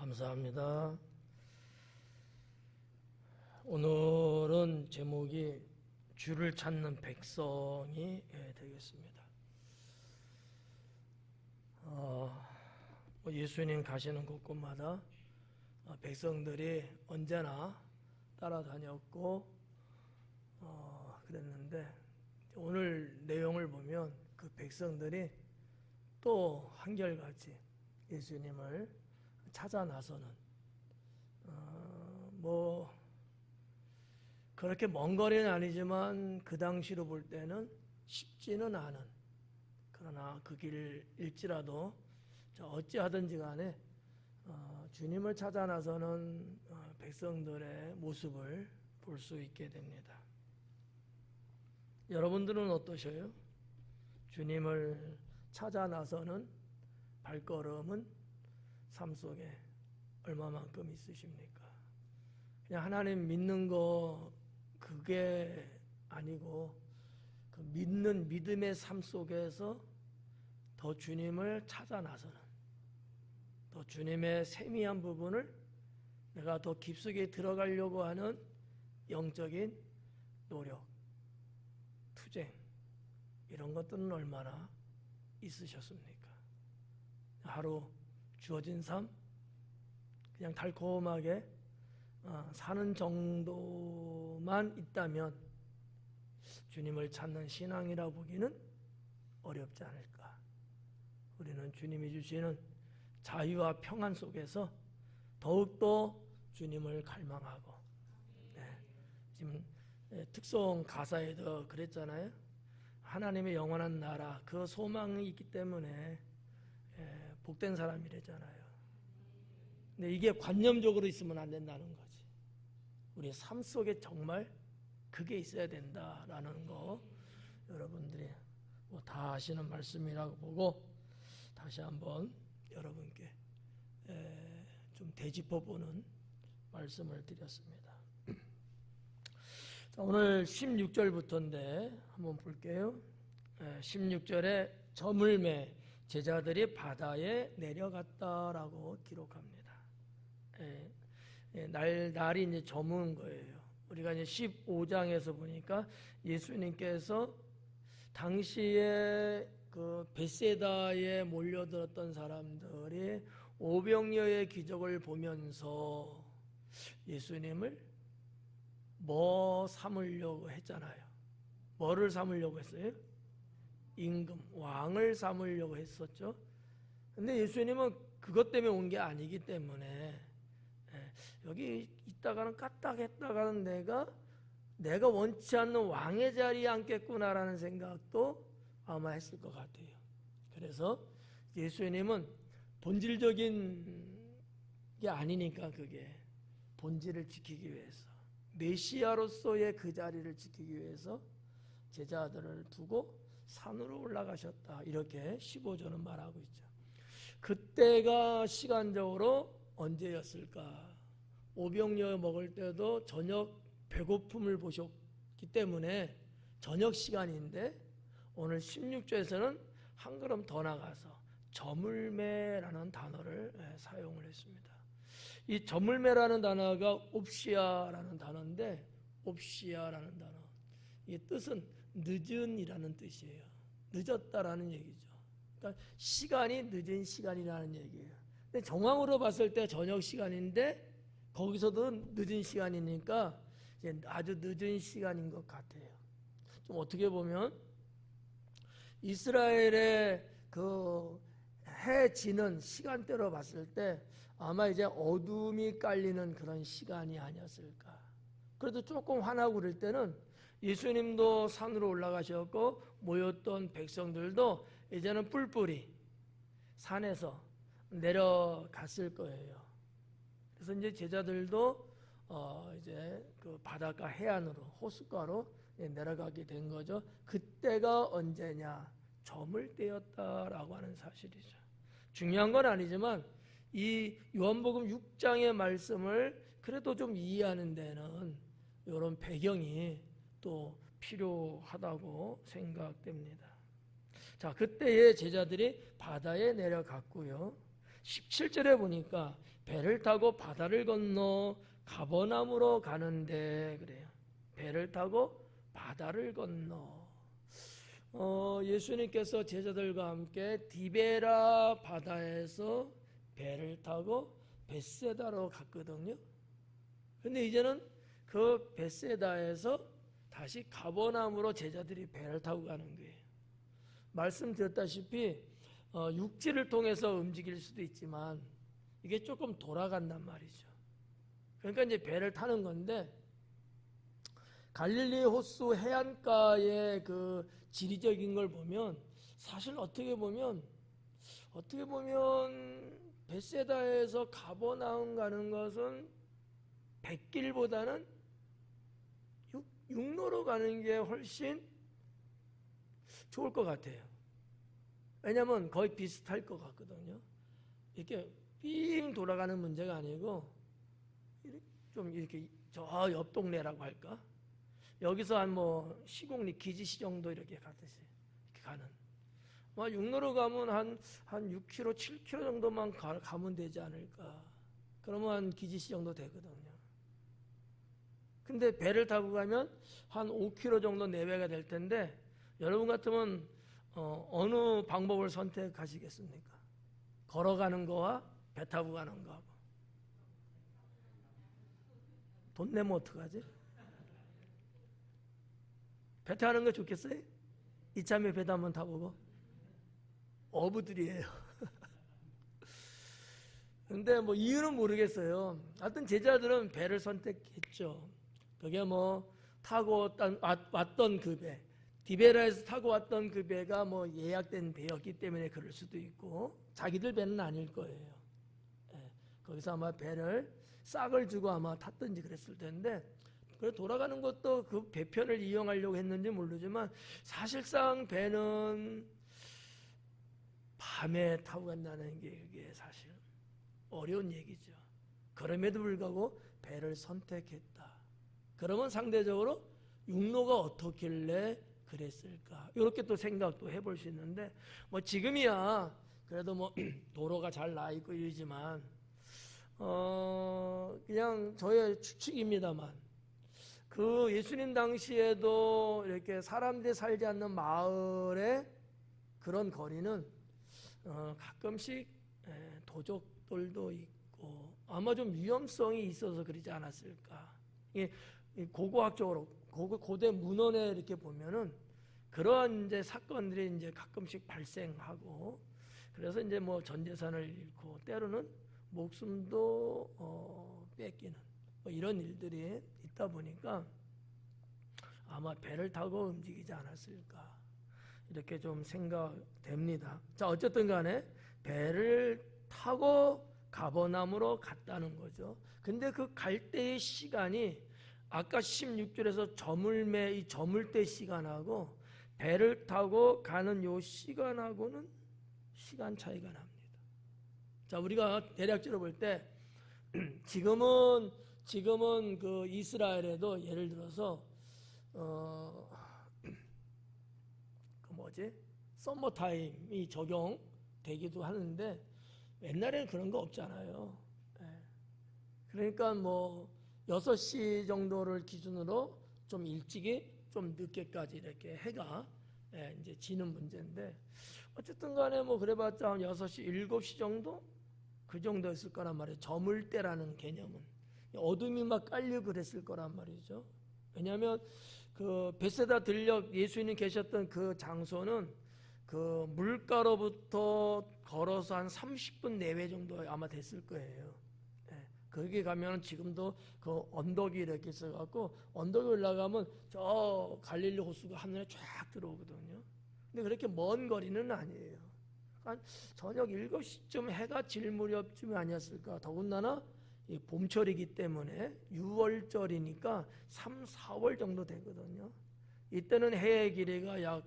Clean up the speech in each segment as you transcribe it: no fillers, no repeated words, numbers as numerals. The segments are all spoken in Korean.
감사합니다. 오늘은 제목이 주를 찾는 백성이 되겠습니다. 예수님 가시는 곳곳마다 백성들이 언제나 따라다녔고 그랬는데, 오늘 내용을 보면 그 백성들이 또 한결같이 예수님을 찾아 나서는 그렇게 먼 거리는 아니지만 그 당시로 볼 때는 쉽지는 않은, 그러나 그 길일지라도 어찌하든지 간에 주님을 찾아 나서는 백성들의 모습을 볼 수 있게 됩니다. 여러분들은 어떠셔요? 주님을 찾아 나서는 발걸음은 삶 속에 얼마만큼 있으십니까? 그냥 하나님 믿는 거 그게 아니고, 그 믿는 믿음의 삶 속에서 더 주님을 찾아 나서는, 더 주님의 세미한 부분을 내가 더 깊숙이 들어가려고 하는 영적인 노력, 투쟁, 이런 것들은 얼마나 있으셨습니까? 하루 주어진 삶 그냥 달콤하게 사는 정도만 있다면 주님을 찾는 신앙이라 보기는 어렵지 않을까. 우리는 주님이 주시는 자유와 평안 속에서 더욱더 주님을 갈망하고, 지금 특송 가사에도 그랬잖아요. 하나님의 영원한 나라, 그 소망이 있기 때문에 복된 사람이래잖아요. 근데 이게 관념적으로 있으면 안 된다는 거지. 우리 삶 속에 정말 그게 있어야 된다라는 거, 여러분들이 다 아시는 말씀이라고 보고 다시 한번 여러분께 좀 되짚어보는 말씀을 드렸습니다. 자, 오늘 16절부터인데 한번 볼게요. 16절에 저물매 제자들이 바다에 내려갔다라고 기록합니다. 날이 이제 저문 거예요. 우리가 이제 15장에서 보니까 예수님께서 당시에 그 벳세다에 몰려들었던 사람들이 오병이어의 기적을 보면서 예수님을 삼으려고 했잖아요. 뭐를 삼으려고 했어요? 임금, 왕을 삼으려고 했었죠. 근데 예수님은 그것 때문에 온 게 아니기 때문에 여기 있다가는 까딱했다가는 내가 원치 않는 왕의 자리에 앉겠구나라는 생각도 아마 했을 것 같아요. 그래서 예수님은 본질적인 게 아니니까, 그게 본질을 지키기 위해서, 메시아로서의 그 자리를 지키기 위해서 제자들을 두고 산으로 올라가셨다, 이렇게 15절은 말하고 있죠. 그때가 시간적으로 언제였을까? 오병이어 먹을 때도 저녁 배고픔을 보셨기 때문에 저녁 시간인데, 오늘 16절에서는 한 걸음 더 나가서 저물매라는 단어를 사용을 했습니다. 이 저물매라는 단어가 옵시아라는 단어인데, 옵시아라는 단어, 이 뜻은 늦은이라는 뜻이에요. 늦었다라는 얘기죠. 그러니까 시간이 늦은 시간이라는 얘기예요. 근데 정황으로 봤을 때 저녁 시간인데 거기서도 늦은 시간이니까 이제 아주 늦은 시간인 것 같아요. 좀 어떻게 보면 이스라엘의 그 해 지는 시간대로 봤을 때 아마 이제 어둠이 깔리는 그런 시간이 아니었을까. 그래도 조금 화나고 그럴 때는 예수님도 산으로 올라가셨고 모였던 백성들도 이제는 뿔뿔이 산에서 내려갔을 거예요. 그래서 이제 제자들도 이제 그 바닷가 해안으로, 호숫가로 내려가게 된 거죠. 그때가 언제냐? 저물 때였다라고 하는 사실이죠. 중요한 건 아니지만 이 요한복음 6장의 말씀을 그래도 좀 이해하는 데는 이런 배경이 또 필요하다고 생각됩니다. 자, 그때의 제자들이 바다에 내려갔고요. 17절에 보니까 배를 타고 바다를 건너 가버나움으로 가는데 그래요. 배를 타고 바다를 건너. 예수님께서 제자들과 함께 디베라 바다에서 배를 타고 벳세다로 갔거든요. 근데 이제는 그 벳세다에서 다시 가버나움으로 제자들이 배를 타고 가는 거예요. 말씀드렸다시피 육지를 통해서 움직일 수도 있지만 이게 조금 돌아간단 말이죠. 그러니까 이제 배를 타는 건데, 갈릴리 호수 해안가의 그 지리적인 걸 보면 사실 어떻게 보면 벳세다에서 가버나움 가는 것은 백길보다는 육로로 가는 게 훨씬 좋을 것 같아요. 왜냐하면 거의 비슷할 것 같거든요. 이렇게 삥 돌아가는 문제가 아니고 좀 이렇게 저 옆 동네라고 할까? 여기서 한 뭐 시공리 기지시 정도 이렇게 가듯이 이렇게 가는. 뭐 육로로 가면 한 6km, 7km 정도만 가면 되지 않을까? 그러면 한 기지시 정도 되거든요. 근데 배를 타고 가면 한 5km 정도 내외가 될 텐데, 여러분 같으면 어느 방법을 선택하시겠습니까? 걸어가는 거와 배 타고 가는 거하고. 돈 내면 어떡하지? 배 타는 거 좋겠어요? 이참에 배도 한번 타보고. 어부들이에요. 근데 뭐 이유는 모르겠어요. 하여튼 제자들은 배를 선택했죠. 그게 뭐 타고 왔던 그 배, 디베라에서 타고 왔던 그 배가 뭐 예약된 배였기 때문에 그럴 수도 있고, 자기들 배는 아닐 거예요. 거기서 아마 배를 싹을 주고 아마 탔든지 그랬을 텐데, 그래 돌아가는 것도 그 배편을 이용하려고 했는지 모르지만 사실상 배는 밤에 타고 간다는 게 이게 사실 어려운 얘기죠. 그럼에도 불구하고 배를 선택했다. 그러면 상대적으로 육로가 어떻길래 그랬을까? 이렇게 또 생각도 해볼 수 있는데, 뭐 지금이야 그래도 뭐 도로가 잘 나 있고 이러지만 그냥 저의 추측입니다만, 그 예수님 당시에도 이렇게 사람들이 살지 않는 마을의 그런 거리는 가끔씩 도적들도 있고 아마 좀 위험성이 있어서 그러지 않았을까. 고고학적으로 고대 문헌에 이렇게 보면은 그러한 이제 사건들이 이제 가끔씩 발생하고, 그래서 이제 뭐 전 재산을 잃고 때로는 목숨도 뺏기는 뭐 이런 일들이 있다 보니까 아마 배를 타고 움직이지 않았을까 이렇게 좀 생각됩니다. 자, 어쨌든 간에 배를 타고 가버나움으로 갔다는 거죠. 근데 그 갈 때의 시간이 아까 16절에서 저물매 이 저물때 시간하고 배를 타고 가는 요 시간하고는 시간 차이가 납니다. 자, 우리가 대략적으로 볼 때 지금은 그 이스라엘에도 예를 들어서 썸머 타임이 적용되기도 하는데 옛날에는 그런 거 없잖아요. 그러니까 뭐 6시 정도를 기준으로 좀 일찍이 좀 늦게까지 이렇게 해가 이제 지는 문제인데, 어쨌든 간에 뭐 그래봤자 한 6시, 7시 정도? 그 정도였을 거란 말이에요. 저물 때라는 개념은. 어둠이 막 깔리고 그랬을 거란 말이죠. 왜냐하면 그 벳세다 들녘 예수님이 계셨던 그 장소는 그 물가로부터 걸어서 한 30분 내외 정도 아마 됐을 거예요. 거기 가면 지금도 그 언덕이 이렇게 있어갖고 언덕에 올라가면 저 갈릴리 호수가 하늘에 쫙 들어오거든요. 근데 그렇게 먼 거리는 아니에요. 한 저녁 7시쯤 해가 질 무렵쯤이 아니었을까. 더군다나 봄철이기 때문에 6월절이니까 3, 4월 정도 되거든요. 이때는 해의 길이가 약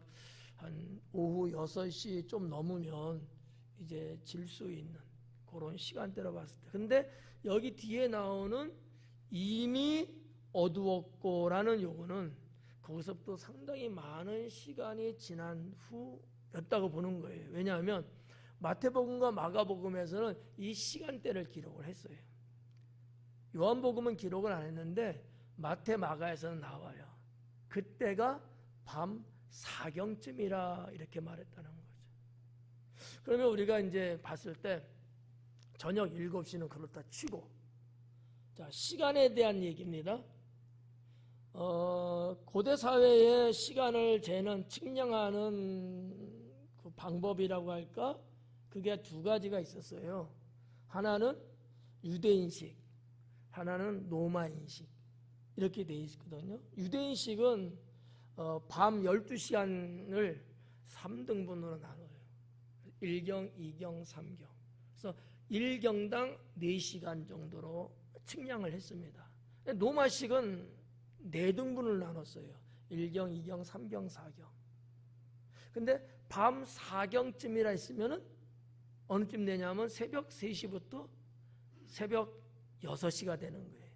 한 오후 6시 좀 넘으면 이제 질 수 있는 그런 시간대로 봤을 때. 근데 여기 뒤에 나오는 이미 어두웠고라는 요거는 거기서부터 상당히 많은 시간이 지난 후였다고 보는 거예요. 왜냐하면 마태복음과 마가복음에서는 이 시간대를 기록을 했어요. 요한복음은 기록을 안 했는데 마태, 마가에서는 나와요. 그때가 밤 4경쯤이라 이렇게 말했다는 거죠. 그러면 우리가 이제 봤을 때 저녁 7시는 그렇다 치고, 자, 시간에 대한 얘기입니다. 고대 사회의 시간을 재는 측량하는 그 방법이라고 할까? 그게 두 가지가 있었어요. 하나는 유대인식, 하나는 로마인식, 이렇게 돼 있거든요. 유대인식은 밤 12시간을 3등분으로 나눠요. 1경, 2경, 3경. 그래서 1경당 4시간 정도로 측량을 했습니다. 로마식은 4등분을 나눴어요. 1경, 2경, 3경, 4경. 근데 밤 4경쯤이라 했으면은 어느쯤 되냐면 새벽 3시부터 새벽 6시가 되는 거예요.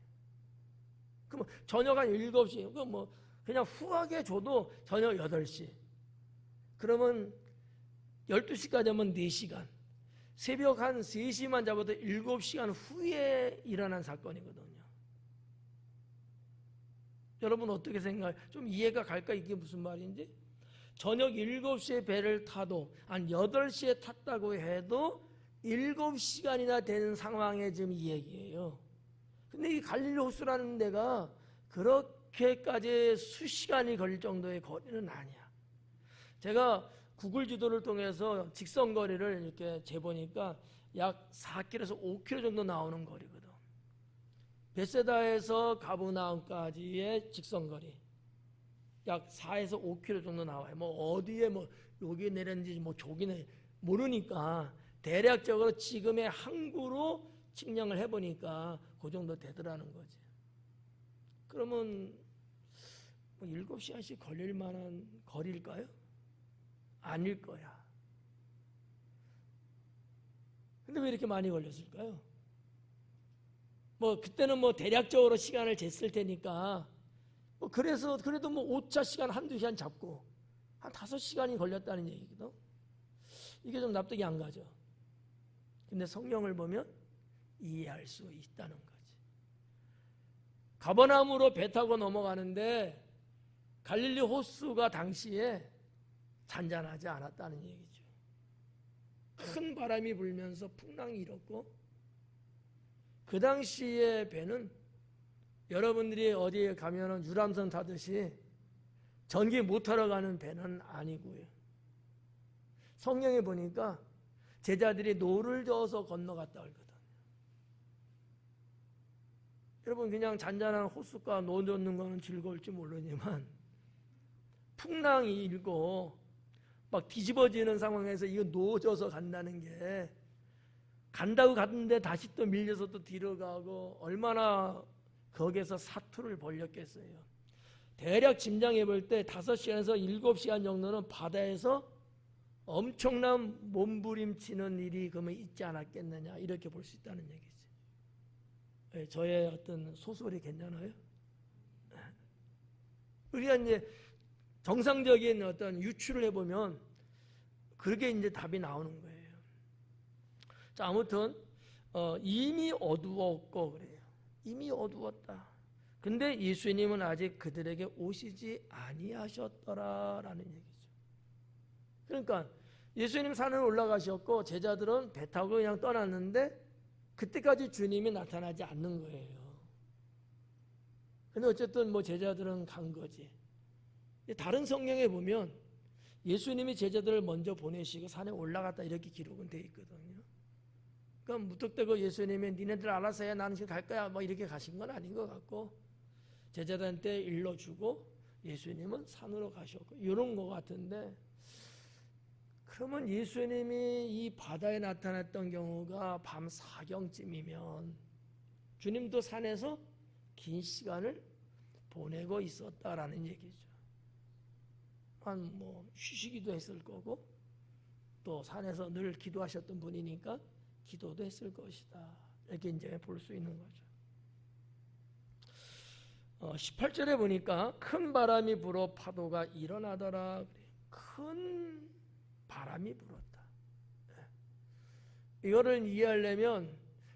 그럼 저녁 한 7시, 뭐 그냥 후하게 줘도 저녁 8시. 그러면 12시까지 하면 4시간. 새벽 한 3시만 잡아도 7시간 후에 일어난 사건이거든요. 여러분 어떻게 생각해요? 좀 이해가 갈까? 이게 무슨 말인지? 저녁 7시에 배를 타도 한 8시에 탔다고 해도 7시간이나 되는 상황에 지금 이 얘기예요. 근데 이 갈릴리 호수라는 데가 그렇게까지 수시간이 걸릴 정도의 거리는 아니야. 제가 구글 지도를 통해서 직선거리를 이렇게 재보니까 약 4km에서 5km 정도 나오는 거리거든. 베세다에서 가브나움까지의 직선거리 약 4에서 5km 정도 나와요. 뭐 어디에 뭐 여기 내렸는지 뭐 저기는 모르니까 대략적으로 지금의 항구로 측량을 해보니까 그 정도 되더라는 거지. 그러면 뭐 7시간씩 걸릴 만한 거리일까요? 아닐 거야. 근데 왜 이렇게 많이 걸렸을까요? 뭐 그때는 뭐 대략적으로 시간을 쟀을 테니까 뭐 그래서 그래도 뭐 오차 시간 한두 시간 잡고 한 5시간이 걸렸다는 얘기거든. 이게 좀 납득이 안 가죠. 근데 성경을 보면 이해할 수 있다는 거지. 가버나움으로 배 타고 넘어가는데 갈릴리 호수가 당시에 잔잔하지 않았다는 얘기죠. 큰 바람이 불면서 풍랑이 일었고, 그 당시에 배는 여러분들이 어디에 가면은 유람선 타듯이 전기 못 타러 가는 배는 아니고요. 성경에 보니까 제자들이 노를 저어서 건너갔다 그러거든. 여러분 그냥 잔잔한 호숫가 노 젓는 거는 즐거울지 모르지만 풍랑이 일고 막 뒤집어지는 상황에서 이거 노져서 간다는 게 간다고 갔는데 다시 또 밀려서 또 뒤로 가고 얼마나 거기에서 사투를 벌였겠어요. 대략 짐작해 볼 때 5시간에서 7시간 정도는 바다에서 엄청난 몸부림치는 일이 그러면 있지 않았겠느냐 이렇게 볼 수 있다는 얘기지. 저의 어떤 소설이 괜찮아요? 우리가 이제 정상적인 어떤 유추를 해보면 그렇게 이제 답이 나오는 거예요. 자, 아무튼 이미 어두웠고 그래요. 이미 어두웠다. 근데 예수님은 아직 그들에게 오시지 아니하셨더라라는 얘기죠. 그러니까 예수님 산을 올라가셨고 제자들은 배 타고 그냥 떠났는데 그때까지 주님이 나타나지 않는 거예요. 근데 어쨌든 뭐 제자들은 간 거지. 다른 성경에 보면 예수님이 제자들을 먼저 보내시고 산에 올라갔다 이렇게 기록은 돼 있거든요. 그러니까 무턱대고 예수님이 니네들 알아서 해 나는 지금 갈 거야 뭐 이렇게 가신 건 아닌 것 같고 제자들한테 일러주고 예수님은 산으로 가셨고 이런 것 같은데 그러면 예수님이 이 바다에 나타났던 경우가 밤 4경쯤이면 주님도 산에서 긴 시간을 보내고 있었다라는 얘기죠. 한 뭐 쉬시기도 했을 거고 또 산에서 늘 기도하셨던 분이니까 기도도 했을 것이다. 이렇게 이제 볼 수 있는 거죠. 18절에 보니까 큰 바람이 불어 파도가 일어나더라. 큰 바람이 불었다. 이거를 이해하려면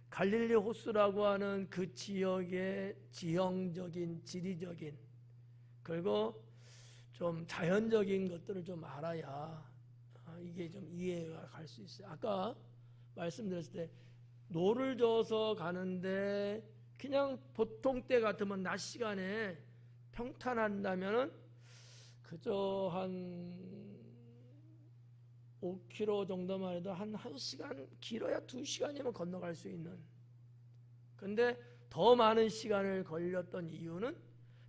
갈릴리 호수라고 하는 그 지역의 지형적인, 지리적인, 그리고 좀 자연적인 것들을 좀 알아야 이게 좀 이해가 갈 수 있어요. 아까 말씀드렸을 때 노를 저어서 가는데 그냥 보통 때 같으면 낮 시간에 평탄한다면은 그저 한 5km 정도만 해도 한 1시간, 길어야 2시간이면 건너갈 수 있는. 근데 더 많은 시간을 걸렸던 이유는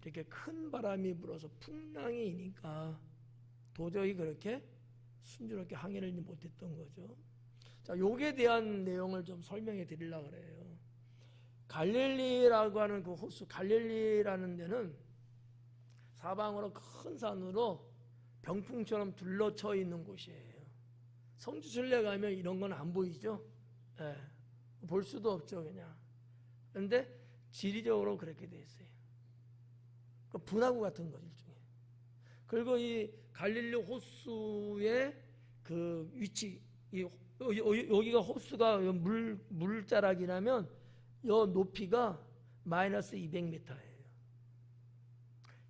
이렇게 큰 바람이 불어서 풍랑이니까 도저히 그렇게 순조롭게 항해를 못했던 거죠. 자, 요게 대한 내용을 좀 설명해 드리려고 그래요. 갈릴리라고 하는 그 호수, 갈릴리라는 데는 사방으로 큰 산으로 병풍처럼 둘러쳐 있는 곳이에요. 성지순례 가면 이런 건 안 보이죠? 예, 볼 수도 없죠, 그냥. 그런데 지리적으로 그렇게 돼 있어요. 그 분화구 같은 거죠, 일종의. 그리고 이 갈릴리 호수의 그 위치, 여기가 호수가 물자락이라면 요 높이가 마이너스 200m예요.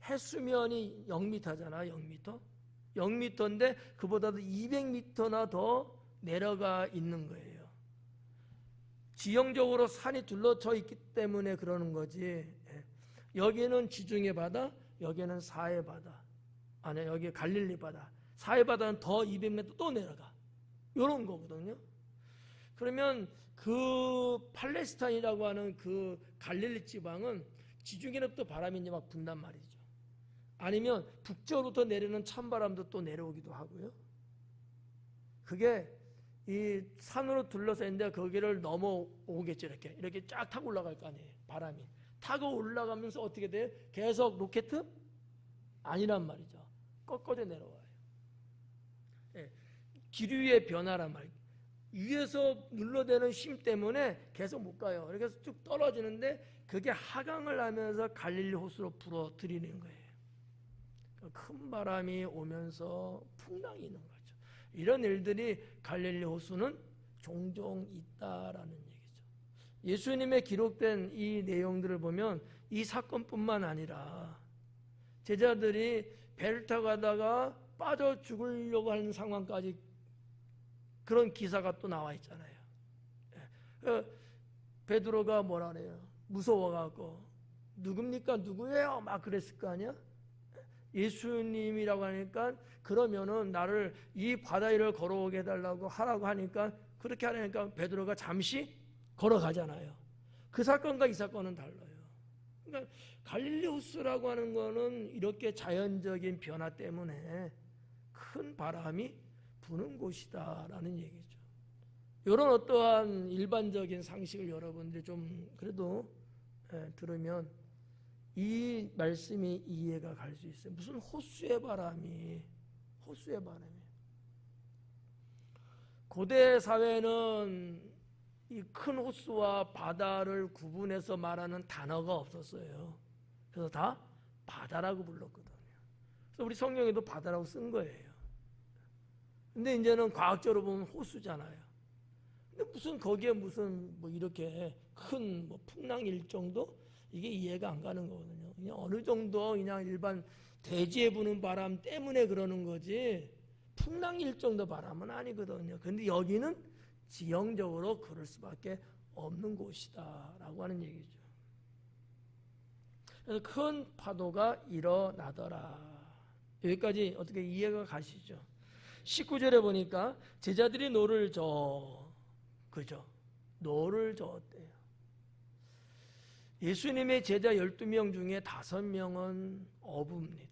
해수면이 0m잖아, 0m. 0m인데 그보다도 200m나 더 내려가 있는 거예요. 지형적으로 산이 둘러쳐 있기 때문에 그러는 거지. 여기는 지중해 바다, 여기는 사해 바다. 아니, 여기 갈릴리 바다. 사해 바다는 더 200m 또 내려가. 이런 거거든요. 그러면 그 팔레스타인이라고 하는 그 갈릴리 지방은 지중해로부터 바람이 이제 막 분단 말이죠. 아니면 북쪽으로부터 내리는 찬바람도 또 내려오기도 하고요. 그게 이 산으로 둘러서 있는데 거기를 넘어오겠죠. 이렇게 쫙 타고 올라갈 거 아니에요. 바람이 타고 올라가면서 어떻게 돼요? 계속 로켓? 아니란 말이죠. 꺾어져 내려와요. 예, 기류의 변화란 말이에요. 위에서 눌러대는 힘 때문에 계속 못 가요. 그래서 쭉 떨어지는데 그게 하강을 하면서 갈릴리 호수로 불어들이는 거예요. 큰 바람이 오면서 풍랑이 있는 거죠. 이런 일들이 갈릴리 호수는 종종 있다라는 얘기죠. 예수님의 기록된 이 내용들을 보면 이 사건뿐만 아니라 제자들이 배를 타고 가다가 빠져 죽으려고 하는 상황까지 그런 기사가 또 나와 있잖아요. 베드로가 뭐라 그래요? 무서워갖고 누굽니까? 누구예요? 막 그랬을 거 아니야? 예수님이라고 하니까 그러면은 나를 이 바다 위를 걸어오게 해달라고 하라고 하니까 그렇게 하려니까 베드로가 잠시 걸어가잖아요. 그 사건과 이 사건은 달라요. 그러니까 갈릴리 호수라고 하는 거는 이렇게 자연적인 변화 때문에 큰 바람이 부는 곳이다라는 얘기죠. 이런 어떠한 일반적인 상식을 여러분들이 좀 그래도 들으면 이 말씀이 이해가 갈 수 있어요. 무슨 호수의 바람이. 고대 사회는 이 큰 호수와 바다를 구분해서 말하는 단어가 없었어요. 그래서 다 바다라고 불렀거든요. 그래서 우리 성경에도 바다라고 쓴 거예요. 근데 이제는 과학적으로 보면 호수잖아요. 근데 무슨 거기에 무슨 뭐 이렇게 큰 뭐 풍랑일 정도? 이게 이해가 안 가는 거거든요. 그냥 어느 정도 그냥 일반 대지에 부는 바람 때문에 그러는 거지 풍랑일 정도 바람은 아니거든요. 근데 여기는 지형적으로 그럴 수밖에 없는 곳이다라고 하는 얘기죠. 그래서 큰 파도가 일어나더라. 여기까지 어떻게 이해가 가시죠? 19절에 보니까 제자들이 노를 저었대요. 예수님의 제자 12명 중에 5명은 어부입니다.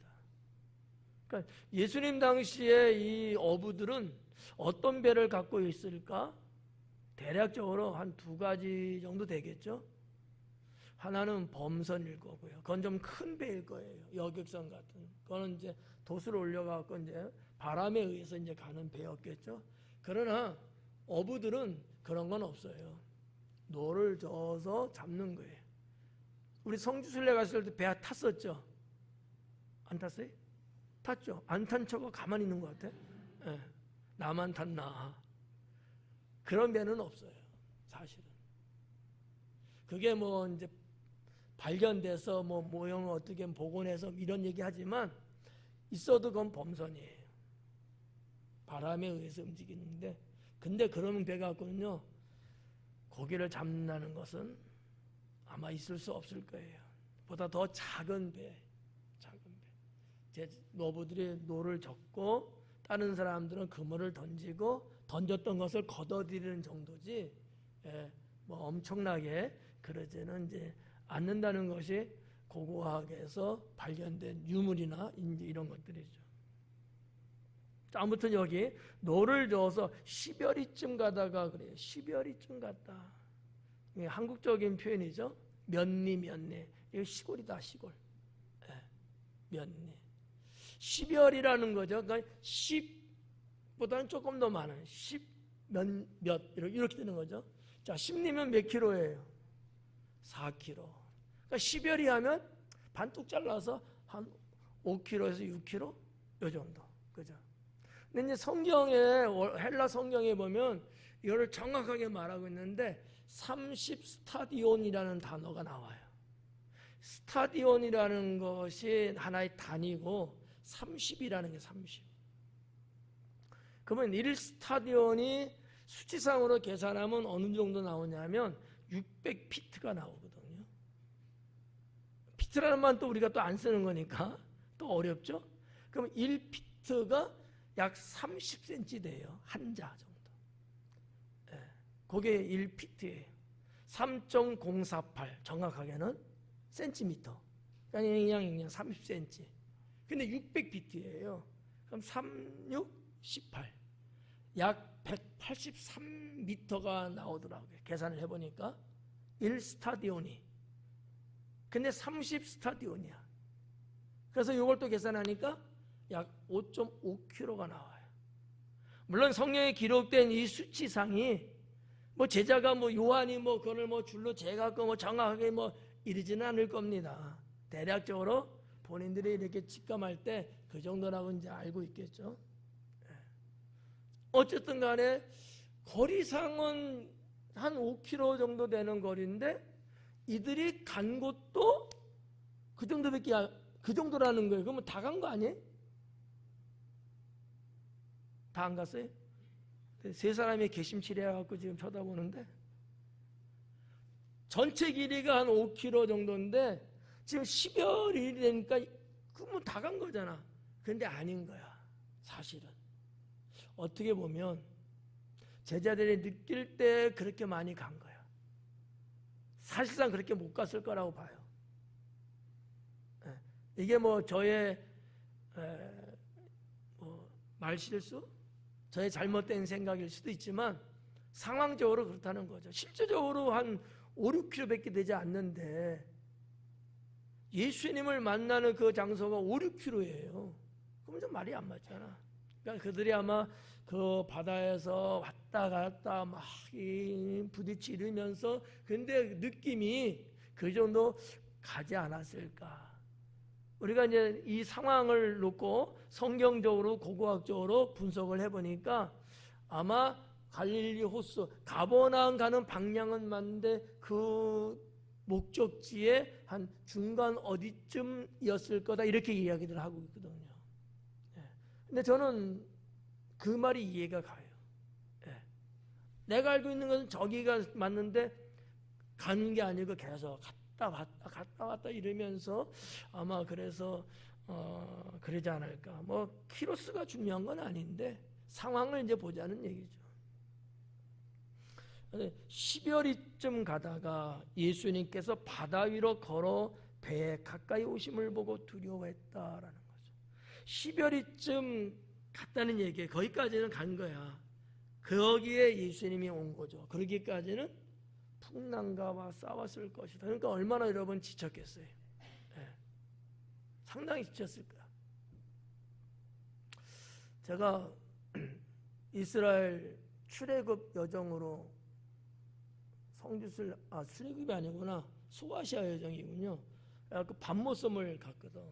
그러니까 예수님 당시에 이 어부들은 어떤 배를 갖고 있을까? 대략적으로 한 2가지 정도 되겠죠. 하나는 범선일 거고요. 그건 좀 큰 배일 거예요. 여객선 같은. 그거는 이제 돛을 올려갖고 이제 바람에 의해서 이제 가는 배였겠죠. 그러나 어부들은 그런 건 없어요. 노를 저어서 잡는 거예요. 우리 성지순례 갔을 때 배 탔었죠? 안 탔어요? 탔죠? 안 탄 척은 가만히 있는 것 같아. 네. 나만 탔나. 그런 배는 없어요. 사실은. 그게 뭐 이제 발견돼서 뭐 모형을 어떻게 복원해서 이런 얘기 하지만 있어도 그건 범선이에요. 바람에 의해서 움직이는데, 근데 그런 배 갖고는요, 고기를 잡는다는 것은 아마 있을 수 없을 거예요. 보다 더 작은 배, 작은 배. 제 노부들이 노를 젓고 다른 사람들은 그물을 던지고 던졌던 것을 걷어들이는 정도지, 뭐 엄청나게 그러지는 이제 않는다는 것이 고고학에서 발견된 유물이나 이제 이런 것들이죠. 자, 아무튼 여기 노를 저어서 10여리쯤 가다가 그래요. 10여리쯤 갔다. 이게 한국적인 표현이죠. 면리. 이거 시골이다, 시골. 면리. 10여리라는 거죠. 그러니까 10보다는 조금 더 많은 10 몇 이렇게 되는 거죠. 자, 10리면 몇 킬로예요? 4kg. 그러니까 10여리 하면 반뚝 잘라서 한 5kg에서 6kg 요 정도. 그죠? 근데 이제 성경에, 헬라 성경에 보면 이거를 정확하게 말하고 있는데 30 스타디온이라는 단어가 나와요. 스타디온이라는 것이 하나의 단위고 30이라는 게 30. 그러면 1스타디온이 수치상으로 계산하면 어느 정도 나오냐면 600피트가 나오거든요. 피트라는 말 또 우리가 또 안 쓰는 거니까 또 어렵죠? 그럼 1피트가 약 30cm 돼요. 한 자 정도. 그게 1피트예요. 3.048 정확하게는 센티미터. 그냥 30cm. 근데 600피트예요. 그럼 3, 6, 18. 약 183m가 나오더라고요. 계산을 해보니까 1스타디온이. 근데 30스타디온이야. 그래서 이걸 또 계산하니까 약 5.5kg가 나와요. 물론 성경에 기록된 이 수치상이 뭐 제자가 뭐 요한이 뭐 그걸 뭐 줄로 재갖고 뭐 정확하게 뭐 이러지는 않을 겁니다. 대략적으로 본인들이 이렇게 직감할 때 그 정도라고 이제 알고 있겠죠. 어쨌든 간에 거리상은 한 5km 정도 되는 거리인데 이들이 간 곳도 그 정도밖에 그 정도라는 거예요. 그러면 다 간 거 아니에요? 다 안 갔어요? 세 사람이 개심치레 해갖고 지금 쳐다보는데 전체 길이가 한 5km 정도인데 지금 10여일이 되니까 그러면 다 간 거잖아. 그런데 아닌 거야. 사실은 어떻게 보면 제자들이 느낄 때 그렇게 많이 간 거야. 사실상 그렇게 못 갔을 거라고 봐요. 이게 뭐 저의 말실수? 저의 잘못된 생각일 수도 있지만 상황적으로 그렇다는 거죠. 실제적으로 한 5, 6km밖에 되지 않는데 예수님을 만나는 그 장소가 5, 6km예요. 그러면 좀 말이 안 맞잖아. 그러니까 그들이 아마 그 바다에서 왔다 갔다 막 부딪히면서 근데 느낌이 그 정도 가지 않았을까. 우리가 이제 이 상황을 놓고 성경적으로 고고학적으로 분석을 해보니까 아마 갈릴리 호수 가버나움 가는 방향은 맞는데 그 목적지에 한 중간 어디쯤이었을 거다 이렇게 이야기를 하고 있거든요. 근데 저는 그 말이 이해가 가요. 내가 알고 있는 것은 저기가 맞는데 가는 게 아니고 계속 갔다 왔다 이러면서 아마 그래서 그러지 않을까. 뭐 키로수가 중요한 건 아닌데 상황을 이제 보자는 얘기죠. 10여리쯤 가다가 예수님께서 바다 위로 걸어 배에 가까이 오심을 보고 두려워했다라는 거죠. 10여리쯤 갔다는 얘기예요. 거기까지는 간 거야. 거기에 예수님이 온 거죠. 그러기까지는 풍랑가와 싸웠을 것이다. 그러니까 얼마나 여러분 지쳤겠어요. 상당히 지쳤을 거야. 제가 이스라엘 출애굽 여정으로 출애굽이 아니구나. 소아시아 여정이군요. 그 밤모섬을 갔거든.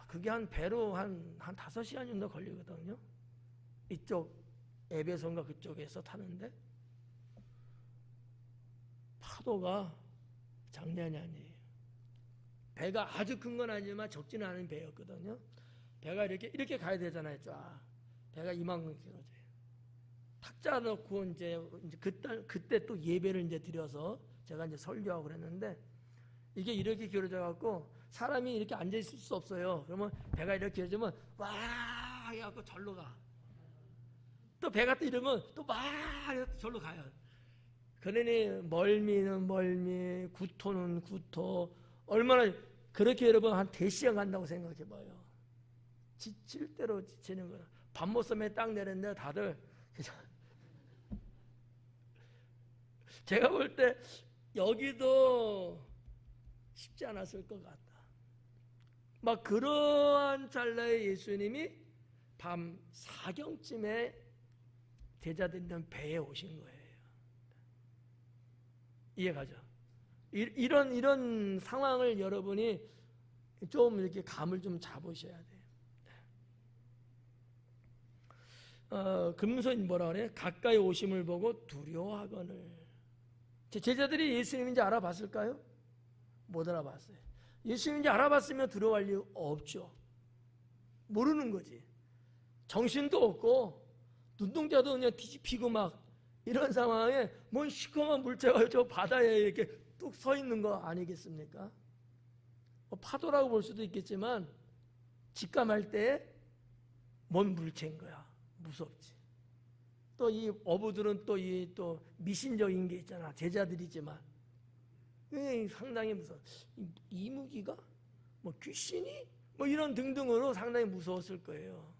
그게 한 배로 한 5시간 정도 걸리거든요. 이쪽 에베소인가 그쪽에서 타는데 파도가 장난이 아니에요. 배가 아주 큰 건 아니지만 적지는 않은 배였거든요. 배가 이렇게 가야 되잖아요. 쫙 배가 이만큼 길어져요. 탁자 넣고 이제 그때 또 예배를 이제 드려서 제가 이제 설교하고 그랬는데 이게 이렇게 길어져 갖고 사람이 이렇게 앉아 있을 수 없어요. 그러면 배가 이렇게 길어지면 와 해갖고 절로 가. 또 배가 또 이러면 또 막 절로 가요. 그러니 멀미는 멀미, 구토는 구토. 얼마나 그렇게 여러분 한 4시간 간다고 생각해봐요. 지칠 대로 지치는 거야. 밥 먹으면 딱 내렸는데 다들 제가 볼 때 여기도 쉽지 않았을 것 같다. 막 그러한 찰나에 예수님이 밤 4경쯤에 제자들 있는 배에 오신 거예요. 이해가죠? 이런 상황을 여러분이 좀 이렇게 감을 좀 잡으셔야 돼요. 금손 뭐라 그래? 가까이 오심을 보고 두려워하거늘. 제자들이 예수님인지 알아봤을까요? 못 알아봤어요. 예수님인지 알아봤으면 두려워할 이유 없죠. 모르는 거지. 정신도 없고 눈동자도 그냥 뒤집히고 막 이런 상황에 뭔 시커먼 물체가 저 바다에 이렇게 뚝 서 있는 거 아니겠습니까? 파도라고 볼 수도 있겠지만 직감할 때 뭔 물체인 거야. 무섭지. 또 이 어부들은 또 미신적인 게 있잖아. 제자들이지만 상당히 무서워. 이무기가 뭐 귀신이 뭐 이런 등등으로 상당히 무서웠을 거예요.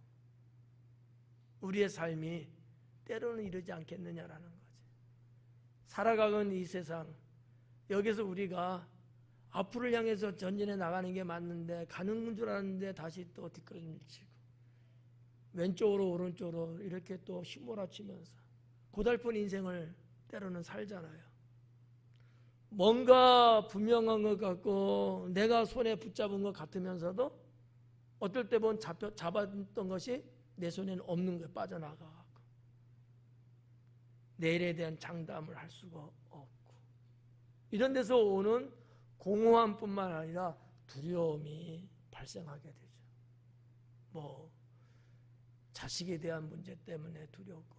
우리의 삶이 때로는 이러지 않겠느냐라는 거지. 살아가는 이 세상 여기서 우리가 앞으로 향해서 전진해 나가는 게 맞는데 가는 줄 알았는데 다시 또 뒷걸음치고 왼쪽으로 오른쪽으로 이렇게 또 휘몰아치면서 고달픈 인생을 때로는 살잖아요. 뭔가 분명한 것 같고 내가 손에 붙잡은 것 같으면서도 어떨 때 보면 잡았던 것이 내 손에는 없는 거에 빠져나가고 내일에 대한 장담을 할 수가 없고 이런 데서 오는 공허함뿐만 아니라 두려움이 발생하게 되죠. 뭐 자식에 대한 문제 때문에 두렵고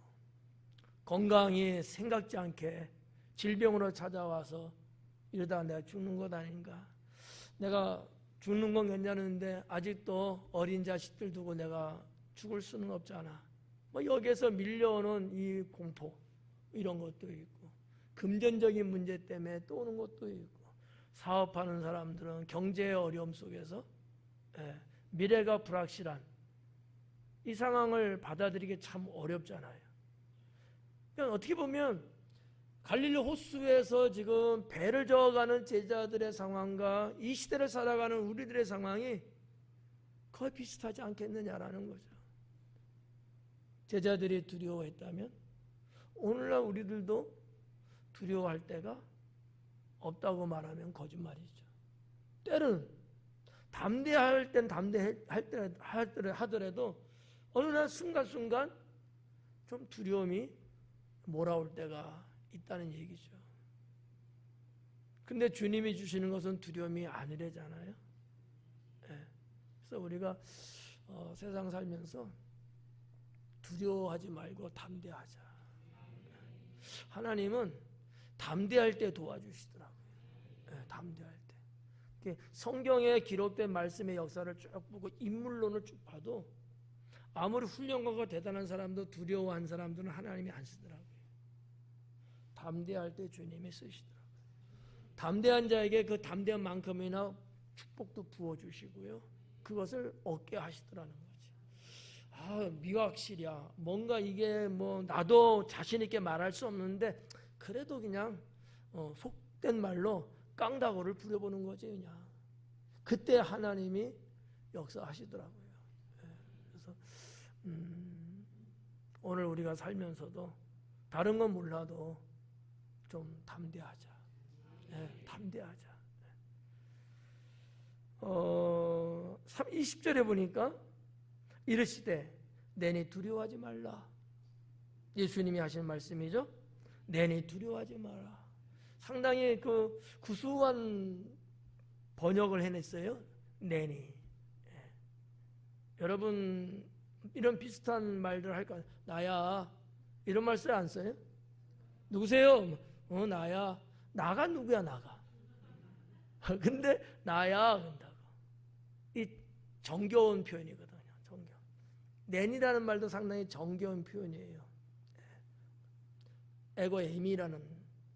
건강이 생각지 않게 질병으로 찾아와서 이러다가 내가 죽는 것 아닌가. 내가 죽는 건 괜찮은데 아직도 어린 자식들 두고 내가 죽을 수는 없잖아. 뭐 여기에서 밀려오는 이 공포 이런 것도 있고 금전적인 문제 때문에 또 오는 것도 있고 사업하는 사람들은 경제의 어려움 속에서 미래가 불확실한 이 상황을 받아들이기 참 어렵잖아요. 그러니까 어떻게 보면 갈릴리 호수에서 지금 배를 저어가는 제자들의 상황과 이 시대를 살아가는 우리들의 상황이 거의 비슷하지 않겠느냐라는 거죠. 제자들이 두려워했다면 오늘날 우리들도 두려워할 때가 없다고 말하면 거짓말이죠. 때는 담대할 땐 담대하더라도 어느 날 순간순간 좀 두려움이 몰아올 때가 있다는 얘기죠. 근데 주님이 주시는 것은 두려움이 아니래잖아요. 그래서 우리가 세상 살면서 두려워하지 말고 담대하자. 하나님은 담대할 때 도와주시더라고요. 담대할 때. 성경에 기록된 말씀의 역사를 쭉 보고 인물론을 쭉 봐도 아무리 훌륭하고 대단한 사람도 두려워한 사람들은 하나님이 안 쓰더라고요. 담대할 때 주님이 쓰시더라고요. 담대한 자에게 그 담대한 만큼이나 축복도 부어주시고요. 그것을 얻게 하시더라는 거지. 미확실이야. 뭔가 이게 뭐 나도 자신 있게 말할 수 없는데 그래도 그냥 속된 말로 깡다구를 부려보는 거지 그냥. 그때 하나님이 역사하시더라고요. 그래서 오늘 우리가 살면서도 다른 건 몰라도 좀 담대하자. 담대하자. 20절에 보니까 이르시되 내니 두려워하지 말라. 예수님이 하신 말씀이죠. 내니 두려워하지 마라. 상당히 그 구수한 번역을 해냈어요. 내니. 여러분 이런 비슷한 말들 할까요? 나야. 이런 말 써요, 안 써요? 누구세요? 나야. 나가 누구야, 나가. 근데 나야 그런다고. 이 정겨운 표현이거든요. 정겨운. 낸이라는 말도 상당히 정겨운 표현이에요. 에고에미라는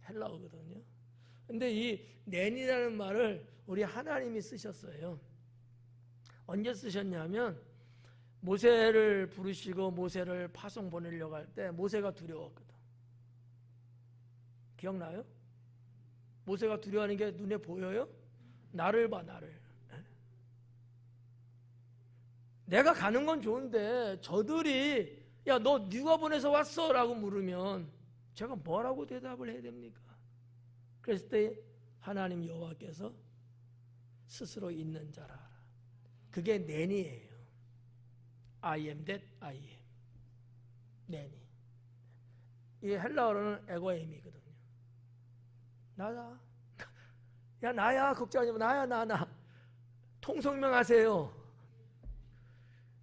헬라어거든요. 근데 이 낸이라는 말을 우리 하나님이 쓰셨어요. 언제 쓰셨냐면 모세를 부르시고 모세를 파송 보내려고 할 때 모세가 두려웠거든. 기억나요? 모세가 두려워하는 게 눈에 보여요? 나를 봐, 나를. 내가 가는 건 좋은데 저들이 야, 너 누가 보내서 왔어? 라고 물으면 제가 뭐라고 대답을 해야 됩니까? 그랬을 때 하나님 여호와께서 스스로 있는 자라. 그게 낸이에요. I am that I am. 낸이. 이 헬라어로는 에고에미거든요. 나야. 야, 나야. 걱정하지 마. 나야, 나. 통성명하세요.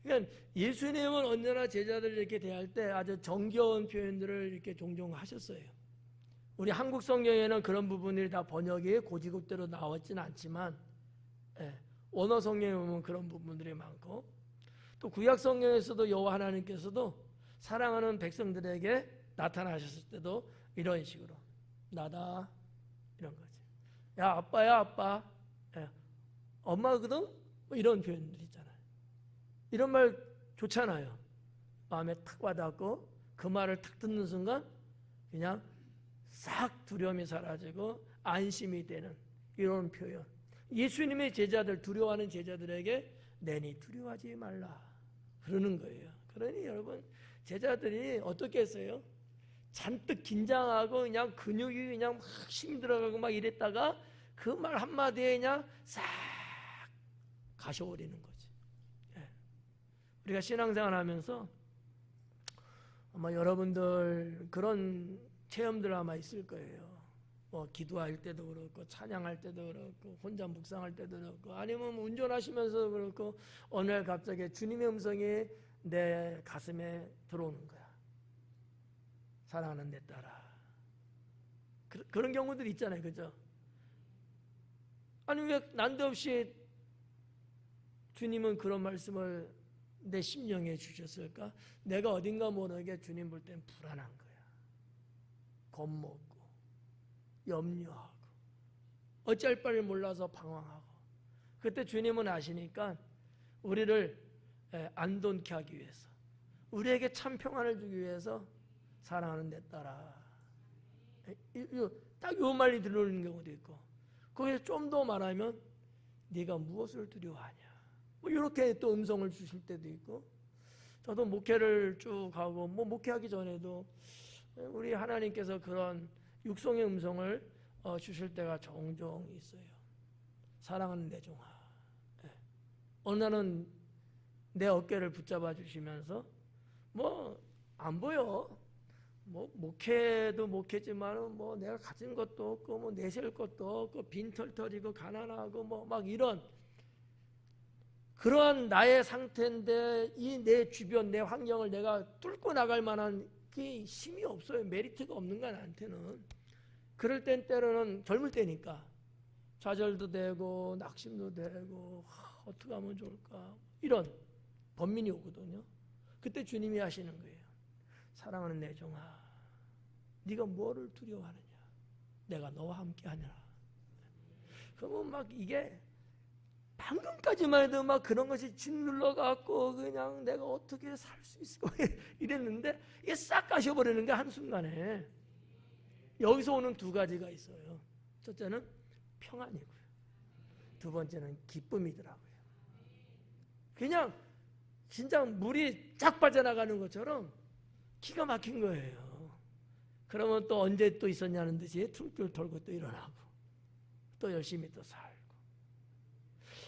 그러니까 예수님은 언제나 제자들을 이렇게 대할 때 아주 정겨운 표현들을 이렇게 종종 하셨어요. 우리 한국 성경에는 그런 부분들이 다 번역이 고지급대로 나왔지는 않지만 원어 성경에 보면 그런 부분들이 많고 또 구약 성경에서도 여호와 하나님께서도 사랑하는 백성들에게 나타나셨을 때도 이런 식으로 나다 이런 거지. 야, 아빠야, 아빠. 엄마거든? 뭐 이런 표현들 있잖아요. 이런 말 좋잖아요. 마음에 탁 와닿고 그 말을 탁 듣는 순간 그냥 싹 두려움이 사라지고 안심이 되는 이런 표현. 예수님의 제자들, 두려워하는 제자들에게 내니 두려워하지 말라 그러는 거예요. 그러니 여러분 제자들이 어떻게 했어요? 잔뜩 긴장하고 그냥 근육이 그냥 막 힘이 들어가고 막 이랬다가 그 말 한마디에 그냥 싹 가셔버리는 거지. 우리가 신앙생활 하면서 아마 여러분들 그런 체험들 아마 있을 거예요. 뭐 기도할 때도 그렇고 찬양할 때도 그렇고 혼자 묵상할 때도 그렇고 아니면 운전하시면서 그렇고 어느 날 갑자기 주님의 음성이 내 가슴에 들어오는 거야. 사랑하는 내 딸아. 그런 경우들이 있잖아요. 그죠? 아니 왜 난데없이 주님은 그런 말씀을 내 심령에 주셨을까? 내가 어딘가 모르게 주님 볼 땐 불안한 거야. 겁먹고 염려하고 어쩔 바를 몰라서 방황하고 그때 주님은 아시니까 우리를 안돈케 하기 위해서 우리에게 참 평안을 주기 위해서 사랑하는 내 딸아 딱 요 말이 들어오는 경우도 있고 거기서 좀 더 말하면 네가 무엇을 두려워하냐 뭐 이렇게 또 음성을 주실 때도 있고 저도 목회를 쭉 하고 뭐 목회하기 전에도 우리 하나님께서 그런 육성의 음성을 주실 때가 종종 있어요. 사랑하는 내 종아. 어느 날은 내 어깨를 붙잡아 주시면서 뭐 안 보여. 뭐 목회도 목회지만 뭐 내가 가진 것도 없고 뭐 내세울 것도 없고 빈털털이고 가난하고 뭐 막 이런 그러한 나의 상태인데 이 내 주변 내 환경을 내가 뚫고 나갈 만한 그 힘이 없어요. 메리트가 없는 거야 나한테는. 그럴 땐 때로는 젊을 때니까 좌절도 되고 낙심도 되고 어떻게 하면 좋을까 이런 번민이 오거든요. 그때 주님이 하시는 거예요. 사랑하는 내 종아 네가 뭐를 두려워하느냐 내가 너와 함께 하느라. 그러면 막 이게 방금까지만 해도 막 그런 것이 짓눌러 갖고 그냥 내가 어떻게 살 수 있을까 이랬는데 이게 싹 가셔버리는 게 한순간에. 여기서 오는 두 가지가 있어요. 첫째는 평안이고요. 두 번째는 기쁨이더라고요. 그냥 진짜 물이 쫙 빠져나가는 것처럼 기가 막힌 거예요. 그러면 또 언제 또 있었냐는 듯이 툴툴 털고 또 일어나고 또 열심히 또 살고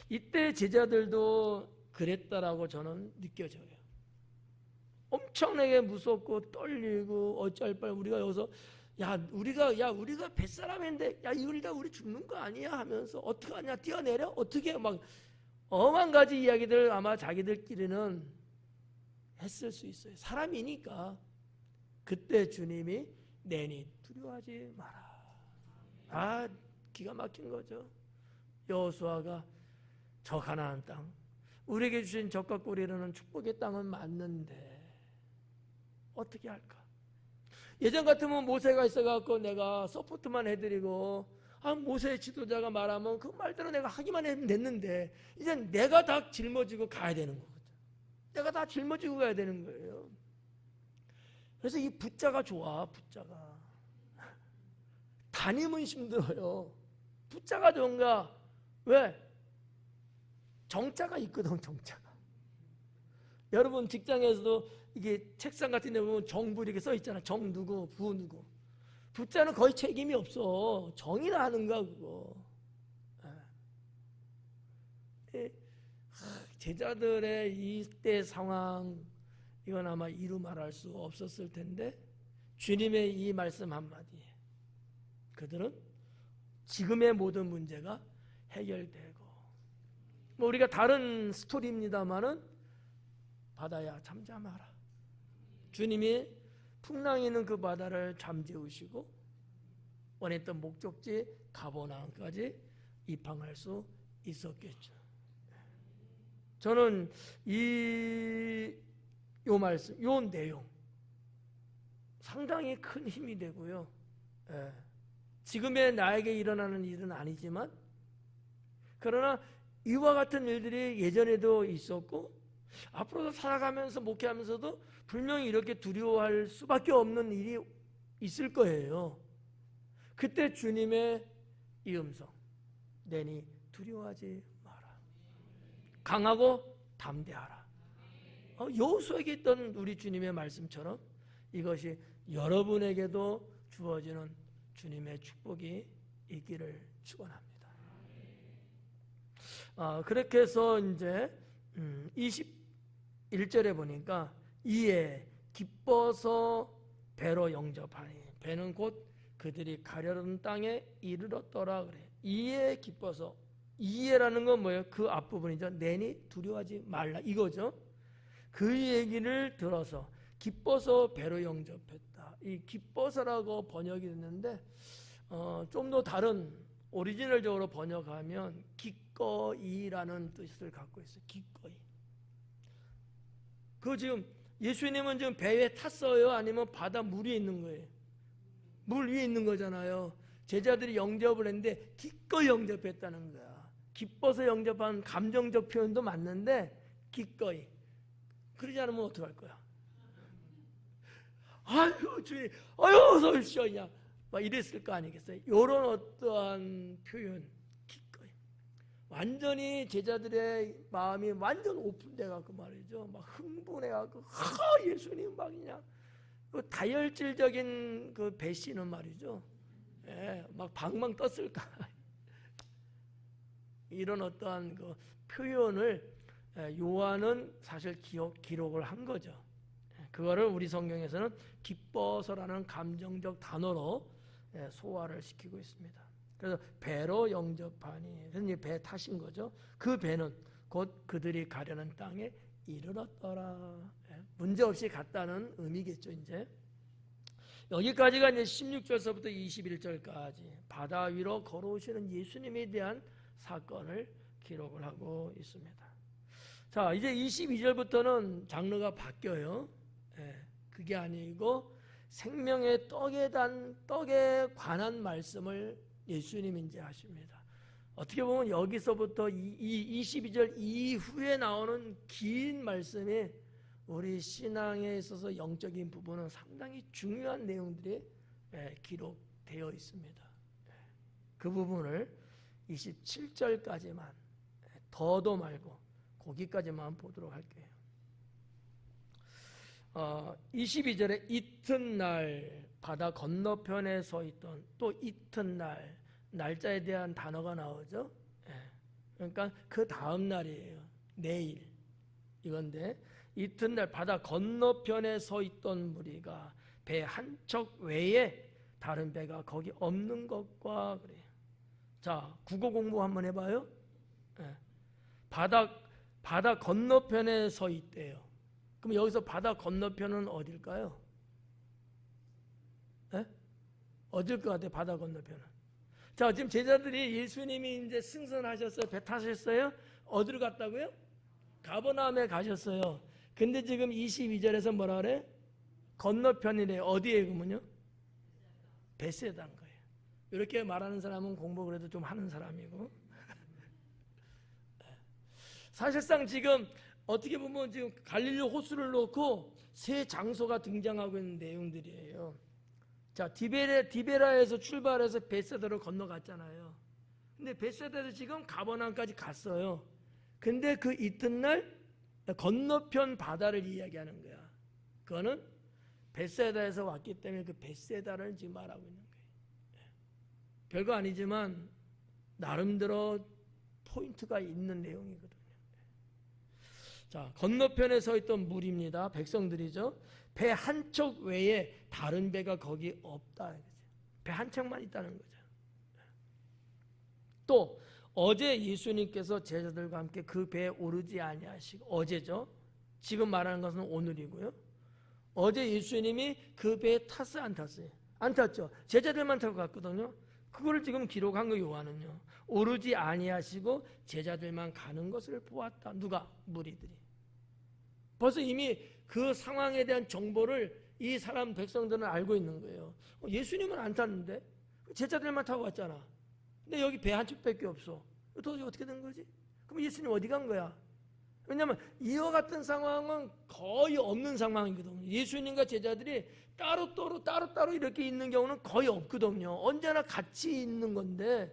이때 제자들도 그랬다라고 저는 느껴져요. 엄청나게 무섭고 떨리고 어쩔 뻔. 우리가 여기서 우리가 뱃사람인데 이러다 우리 죽는 거 아니야 하면서 어떡하냐, 뛰어내려 어떻게 막 엄한 가지 이야기들 아마 자기들끼리는 했을 수 있어요. 사람이니까. 그때 주님이 내니 두려워하지 마라. 기가 막힌 거죠. 여호수아가 저 가나안 땅, 우리에게 주신 적과 꿀이 흐르는 축복의 땅은 맞는데 어떻게 할까? 예전 같으면 모세가 있어갖고 내가 서포트만 해드리고, 모세의 지도자가 말하면 그 말대로 내가 하기만 하면 됐는데, 이제 내가 다 짊어지고 가야 되는 거거든. 내가 다 짊어지고 가야 되는 거예요. 그래서 이 부자가 좋아. 부자가 다니면 힘들어요. 부자가 좋은가? 왜? 정자가 있거든. 정자가. 여러분 직장에서도 이게 책상 같은 데 보면 정부 이렇게 써 있잖아. 정 누구, 부 누구. 부자는 거의 책임이 없어. 정이나 하는가 그거. 제자들의 이때 상황, 이건 아마 이루 말할 수 없었을 텐데, 주님의 이 말씀 한마디에 그들은 지금의 모든 문제가 해결되고, 우리가 다른 스토리입니다만은 바다야 잠잠하라. 주님이 풍랑이 있는 그 바다를 잠재우시고 원했던 목적지 가버나움까지 입항할 수 있었겠죠. 저는 요 말씀, 요 내용 상당히 큰 힘이 되고요. 지금의 나에게 일어나는 일은 아니지만, 그러나 이와 같은 일들이 예전에도 있었고 앞으로도 살아가면서 목회하면서도 분명히 이렇게 두려워할 수밖에 없는 일이 있을 거예요. 그때 주님의 이 음성, 내니 두려워하지 마라. 강하고 담대하라. 여호수아에게 있던 우리 주님의 말씀처럼 이것이 여러분에게도 주어지는 주님의 축복이 있기를 축원합니다. 그렇게 해서 이제 21절에 보니까 이에 기뻐서 배로 영접하니, 배는 곧 그들이 가려는 땅에 이르렀더라 그래. 이에 기뻐서, 이에라는 건 뭐예요? 그 앞부분이죠. 내니 두려워하지 말라 이거죠. 그 얘기를 들어서 기뻐서 배로 영접했다. 이 기뻐서라고 번역이 됐는데 좀 더 다른 오리지널적으로 번역하면 기꺼이라는 뜻을 갖고 있어요. 기꺼이. 그 지금 예수님은 지금 배에 탔어요? 아니면 바다 물 위에 있는 거예요? 물 위에 있는 거잖아요. 제자들이 영접을 했는데 기꺼이 영접했다는 거야. 기뻐서 영접한 감정적 표현도 맞는데 기꺼이. 그러지 않으면 어떡할 거야? 아유 주님, 아유 어서 오십시오 그냥 막 이랬을 거 아니겠어요? 이런 어떠한 표현, 기꺼이. 완전히 제자들의 마음이 완전 오픈돼갖고 말이죠. 막 흥분해갖고 예수님 막 그냥 그 다혈질적인 그 배신은 말이죠. 막 방망 떴을까. 이런 어떠한 그 표현을 요한은 사실 기록을 한 거죠. 그거를 우리 성경에서는 기뻐서라는 감정적 단어로 소화를 시키고 있습니다. 그래서 배로 영접하니, 그래서 배 타신 거죠. 그 배는 곧 그들이 가려는 땅에 이르렀더라. 문제없이 갔다는 의미겠죠. 이제 여기까지가 이제 16절서부터 21절까지 바다 위로 걸어오시는 예수님에 대한 사건을 기록을 하고 있습니다. 자, 이제 22절부터는 장르가 바뀌어요. 그게 아니고 생명의 떡에 관한 말씀을 예수님이 이제 하십니다. 어떻게 보면 여기서부터 이 22절 이후에 나오는 긴 말씀이 우리 신앙에 있어서 영적인 부분은 상당히 중요한 내용들이 기록되어 있습니다. 그 부분을 27절까지만, 더도 말고 거기까지만 보도록 할게요. 22절에 이튿날 바다 건너편에 서 있던, 또 이튿날 날짜에 대한 단어가 나오죠. 그러니까 그 다음 날이에요. 내일 이건데 이튿날 바다 건너편에 서 있던 무리가 배 한 척 외에 다른 배가 거기 없는 것과 그래요. 자, 국어 공부 한번 해봐요. 예. 바다 건너편에 서 있대요. 그럼 여기서 바다 건너편은 어딜까요? 예? 어딜 것 같아요? 바다 건너편은. 자, 지금 제자들이 예수님이 이제 승선하셨어요. 배 타셨어요? 어디로 갔다고요? 가버나움에 가셨어요. 근데 지금 22절에서 뭐라 그래? 건너편이래. 어디에 그러면요? 벳세다인 거예요. 이렇게 말하는 사람은 공부 그래도 좀 하는 사람이고. 사실상 지금 어떻게 보면 지금 갈릴리 호수를 놓고 세 장소가 등장하고 있는 내용들이에요. 자, 디베라에서 출발해서 벳세다로 건너갔잖아요. 근데 벳세다에서 지금 가버나움까지 갔어요. 근데 그 이튿날 건너편 바다를 이야기하는 거야. 그거는 벳세다에서 왔기 때문에 그 벳세다를 지금 말하고 있는 거예요. 별거 아니지만 나름대로 포인트가 있는 내용이거든요. 자, 건너편에 서 있던 무리입니다. 백성들이죠. 배 한 척 외에 다른 배가 거기 없다. 배 한 척만 있다는 거죠. 또 어제 예수님께서 제자들과 함께 그 배에 오르지 아니하시고, 어제죠. 지금 말하는 것은 오늘이고요. 어제 예수님이 그 배에 탔어요, 안 탔어요? 안 탔죠. 제자들만 타고 갔거든요. 그거를 지금 기록한 거 요한은요. 오르지 아니하시고 제자들만 가는 것을 보았다. 누가? 무리들이. 벌써 이미 그 상황에 대한 정보를 이 사람 백성들은 알고 있는 거예요. 예수님은 안 탔는데 제자들만 타고 갔잖아. 근데 여기 배 한 척밖에 없어. 도대체 어떻게 된 거지? 그럼 예수님 어디 간 거야? 왜냐하면 이와 같은 상황은 거의 없는 상황이거든요. 예수님과 제자들이 따로따로 이렇게 있는 경우는 거의 없거든요. 언제나 같이 있는 건데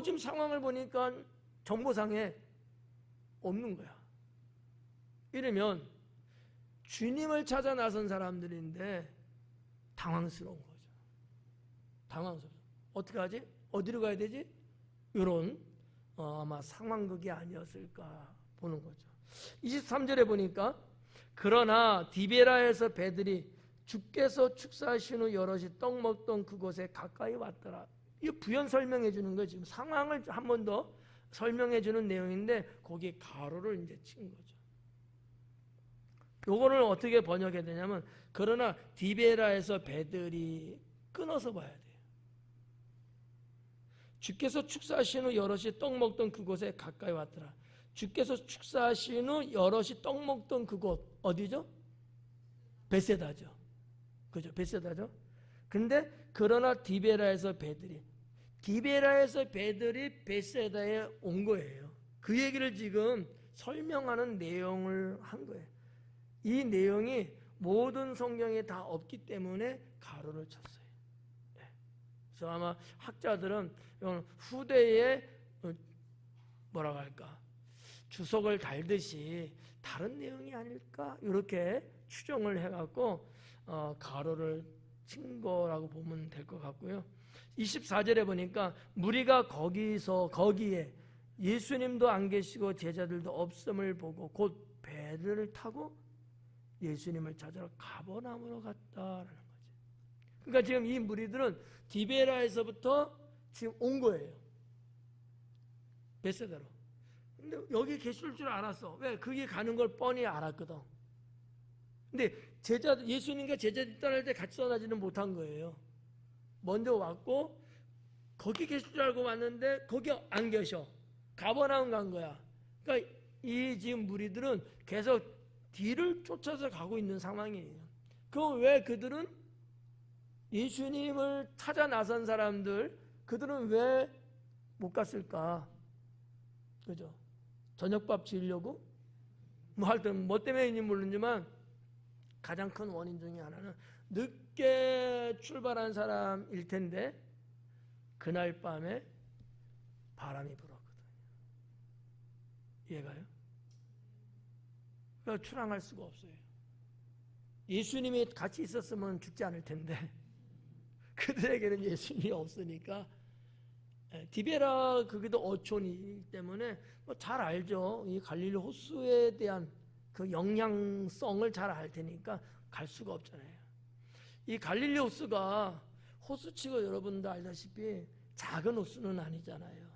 지금 상황을 보니까 정보상에 없는 거야. 이러면 주님을 찾아 나선 사람들인데 당황스러운 거죠. 당황스러워. 어떻게 하지? 어디로 가야 되지? 이런 아마 상황극이 아니었을까 보는 거죠. 23절에 보니까 그러나 디베라에서 배들이 주께서 축사하신 후 여럿이 떡 먹던 그곳에 가까이 왔더라. 이거 부연 설명해 주는 거예요. 지금 상황을 한 번 더 설명해 주는 내용인데 거기에 가로를 이제 친 거죠. 요거를 어떻게 번역해야 되냐면 그러나 디베라에서 배들이 끊어서 봐야 돼요. 주께서 축사하신 후 여럿이 떡 먹던 그곳에 가까이 왔더라. 주께서 축사하신 후 여럿이 떡 먹던 그곳 어디죠? 벳세다죠. 그죠? 벳세다죠. 근데 그러나 디베라에서 배들이 벳세다에 온 거예요. 그 얘기를 지금 설명하는 내용을 한 거예요. 이 내용이 모든 성경에 다 없기 때문에 가로를 쳤어요. 그래서 아마 학자들은 후대에 뭐라고 할까 주석을 달듯이 다른 내용이 아닐까 이렇게 추정을 해갖고 가로를 친 거라고 보면 될 것 같고요. 24절에 보니까 무리가 거기에 예수님도 안 계시고 제자들도 없음을 보고 곧 배를 타고 예수님을 찾으러 가버나움으로 갔다라는 거죠. 그러니까 지금 이 무리들은 디베라에서부터 지금 온 거예요. 벳세다로. 근데 여기 계실 줄 알았어. 왜? 거기 가는 걸 뻔히 알았거든. 근데 예수님과 제자들이 떠날 때 같이 떠나지는 못한 거예요. 먼저 왔고 거기 계실 줄 알고 왔는데 거기 안 계셔. 가버나움 간 거야. 그러니까 이 지금 무리들은 계속 뒤를 쫓아서 가고 있는 상황이에요. 그럼 왜 그들은 예수님을 찾아 나선 사람들 그들은 왜 못 갔을까? 그죠? 저녁밥 지으려고? 하여튼 뭐 때문인지 모르지만 가장 큰 원인 중에 하나는 늦게 출발한 사람일 텐데 그날 밤에 바람이 불었거든요. 이해가요? 그러니까 출항할 수가 없어요. 예수님이 같이 있었으면 죽지 않을 텐데 그들에게는 예수님이 없으니까 디베라 거기도 어촌이기 때문에 뭐 잘 알죠. 이 갈릴리 호수에 대한 그 영향성을 잘 알 테니까 갈 수가 없잖아요. 이 갈릴리 호수가 호수치고 여러분도 알다시피 작은 호수는 아니잖아요.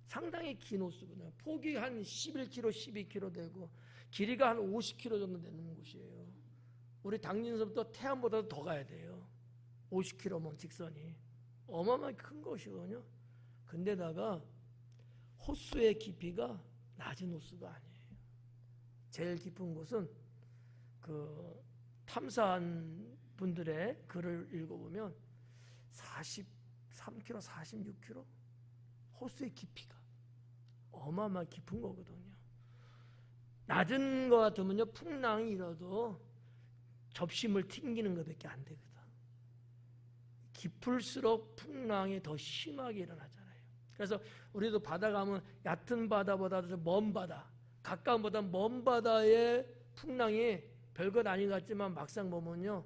상당히 긴 호수거든요. 폭이 한 11km, 12km 되고 길이가 한 50km 정도 되는 곳이에요. 우리 당진서부터 태안보다 더 가야 돼요. 50km면 직선이. 어마어마하게 큰 곳이거든요. 근데다가 호수의 깊이가 낮은 호수가 아니에요. 제일 깊은 곳은 그 탐사한 분들의 글을 읽어보면 43km, 46km 호수의 깊이가 어마어마하게 깊은 거거든요. 낮은 거 같으면요 풍랑이 일어도 접심을 튕기는 것밖에 안 되거든. 깊을수록 풍랑이 더 심하게 일어나잖아요. 그래서 우리도 바다 가면 얕은 바다보다도 먼 바다, 가까운 보다 먼 바다의 풍랑이 별것 아닌 것 같지만 막상 보면요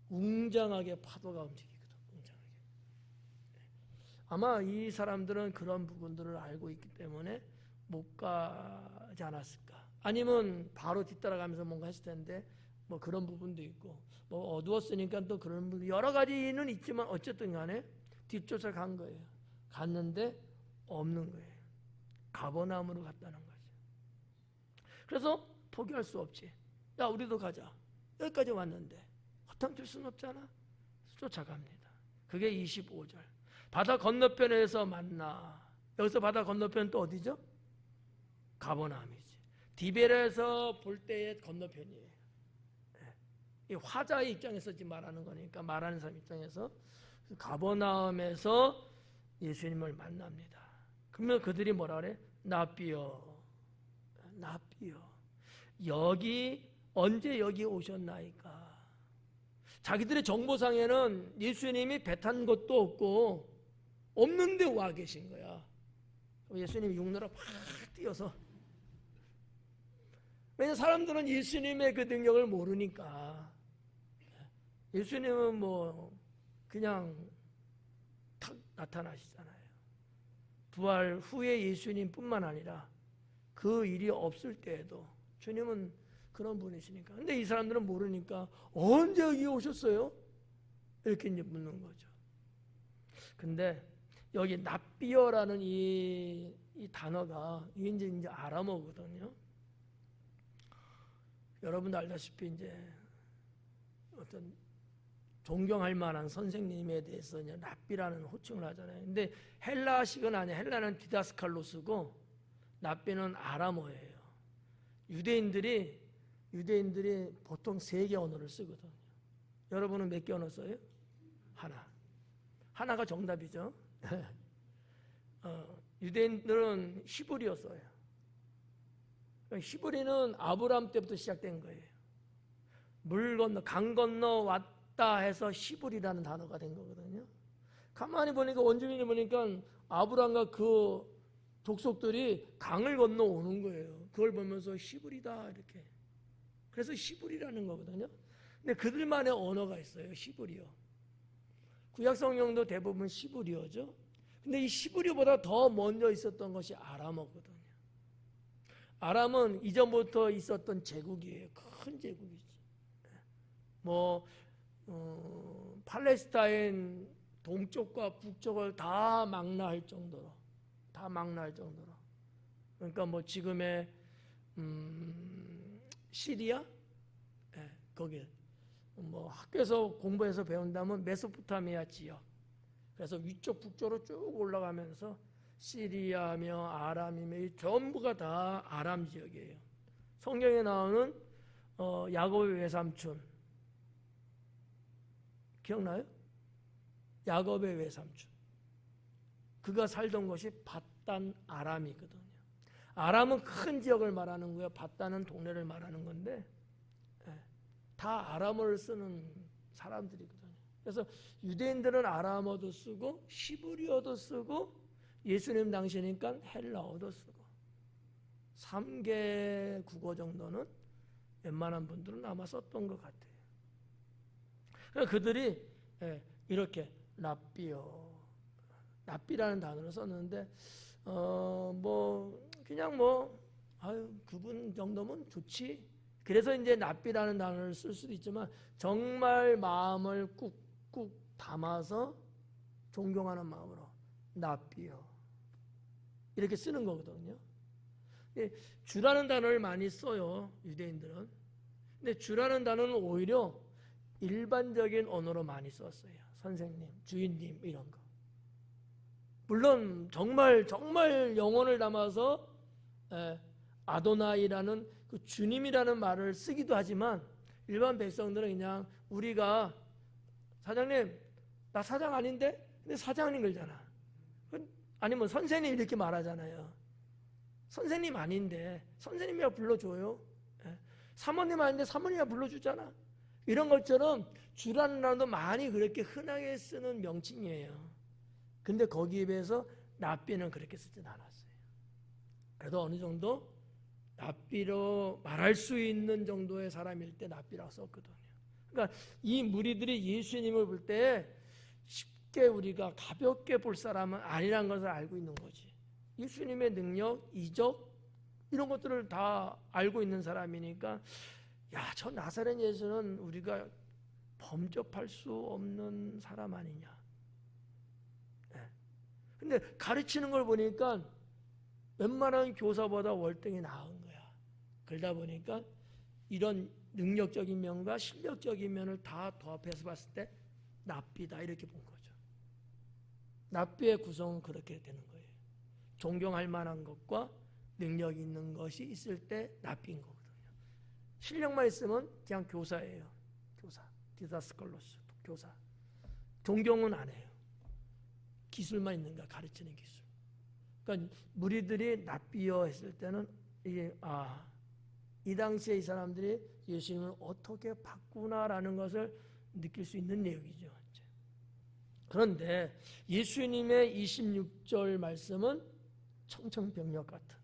웅장하게 파도가 움직이거든. 웅장하게. 아마 이 사람들은 그런 부분들을 알고 있기 때문에 못 가지 않았을까. 아니면 바로 뒤따라가면서 뭔가 했을 텐데 뭐 그런 부분도 있고 뭐 어두웠으니까 또 그런 부분 여러 가지는 있지만 어쨌든 간에 뒤쫓아 간 거예요. 갔는데 없는 거예요. 가버나움으로 갔다는 거죠. 그래서 포기할 수 없지. 야 우리도 가자. 여기까지 왔는데 허탕칠 수는 없잖아. 쫓아갑니다. 그게 25절. 바다 건너편에서 만나. 여기서 바다 건너편 또 어디죠? 가버나움이지. 디베레에서 볼 때의 건너편이에요. 이 화자의 입장에서 지금 말하는 거니까 말하는 사람 입장에서 가버나움에서 예수님을 만납니다. 그러면 그들이 뭐라 그래? 납비여, 납비여. 여기 언제 여기 오셨나이까? 자기들의 정보상에는 예수님이 배 탄 것도 없고 없는데 와 계신 거야. 예수님이 육로로 팍 뛰어서. 왜냐하면 사람들은 예수님의 그 능력을 모르니까. 예수님은 뭐 그냥 탁 나타나시잖아요. 부활 후에 예수님뿐만 아니라 그 일이 없을 때에도 주님은 그런 분이시니까. 근데 이 사람들은 모르니까 언제 여기 오셨어요? 이렇게 이제 묻는 거죠. 근데 여기 납비어라는 이 단어가 이게 이제 아람어거든요. 여러분도 알다시피 이제 어떤 존경할 만한 선생님에 대해서 이제 랍비라는 호칭을 하잖아요. 근데 헬라식은 아니에요. 헬라는 디다스칼로스고 랍비는 아람어예요. 유대인들이 보통 3개 언어를 쓰거든요. 여러분은 몇 개 언어 써요? 하나가 정답이죠. 유대인들은 히브리어 써요. 히브리는 아브라함 때부터 시작된 거예요. 물 건너, 강 건너 왔다 해서 히브리라는 단어가 된 거거든요. 가만히 보니까 원주민이 보니까 아브라함과 그 족속들이 강을 건너 오는 거예요. 그걸 보면서 히브리다 이렇게. 그래서 히브리라는 거거든요. 근데 그들만의 언어가 있어요. 히브리어. 구약 성경도 대부분 히브리어죠. 근데 이 히브리어보다 더 먼저 있었던 것이 아람어거든요. 아람은 이전부터 있었던 제국이에요. 큰 제국이지. 팔레스타인 동쪽과 북쪽을 다 망라할 정도로. 그러니까 뭐 지금의 시리아? 네, 거기. 뭐 학교에서 공부해서 배운다면 메소포타미아 지역. 그래서 위쪽 북쪽으로 쭉 올라가면서 시리아며 아람이며 전부가 다 아람 지역이에요. 성경에 나오는 야곱의 외삼촌 기억나요? 야곱의 외삼촌. 그가 살던 곳이 밧단 아람이거든요. 아람은 큰 지역을 말하는 거예요. 밧단은 동네를 말하는 건데 다 아람어를 쓰는 사람들이거든요. 그래서 유대인들은 아람어도 쓰고 히브리어도 쓰고 예수님 당시니까 헬라어도 쓰고 3개 국어 정도는 웬만한 분들은 아마 썼던 것 같아요. 그러니까 그들이 이렇게 랍비라는 단어를 썼는데 그냥 아유, 그분 정도면 좋지. 그래서 이제 납비라는 단어를 쓸 수도 있지만 정말 마음을 꾹꾹 담아서 존경하는 마음으로 납비요 이렇게 쓰는 거거든요. 주라는 단어를 많이 써요, 유대인들은. 근데 주라는 단어는 오히려 일반적인 언어로 많이 썼어요. 선생님, 주인님 이런 거. 물론 정말 영혼을 담아서 아도나이라는 그 주님이라는 말을 쓰기도 하지만 일반 백성들은 그냥 우리가 사장님, 나 사장 아닌데? 근데 사장님 그러잖아. 아니면 선생님 이렇게 말하잖아요. 선생님 아닌데 선생님이라 불러줘요. 사모님 아닌데 사모님이라 불러주잖아. 이런 것처럼 주라는 단어도 많이 그렇게 흔하게 쓰는 명칭이에요. 근데 거기에 비해서 납비는 그렇게 쓰진 않았어요. 그래도 어느 정도 납비로 말할 수 있는 정도의 사람일 때 납비라고 썼거든요. 그러니까 이 무리들이 예수님을 볼 때 쉽게 우리가 가볍게 볼 사람은 아니라는 것을 알고 있는 거지. 예수님의 능력, 이적 이런 것들을 다 알고 있는 사람이니까 야, 저 나사렛 예수는 우리가 범접할 수 없는 사람 아니냐. 근데 가르치는 걸 보니까 웬만한 교사보다 월등히 나은 거야. 그러다 보니까 이런 능력적인 면과 실력적인 면을 다 도합해서 봤을 때 납비다 이렇게 본 거죠. 납비의 구성은 그렇게 되는 거예요. 존경할 만한 것과 능력 있는 것이 있을 때 납비인 거거든요. 실력만 있으면 그냥 교사예요. 교사, 디다스콜로스, 교사. 존경은 안 해요. 기술만 있는 거야, 가르치는 기술. 그러니까 무리들이 납비여 했을 때는 이게 이 당시에 이 사람들이 예수님을 어떻게 봤구나라는 것을 느낄 수 있는 내용이죠. 그런데 예수님의 26절 말씀은 청천벽력 같은.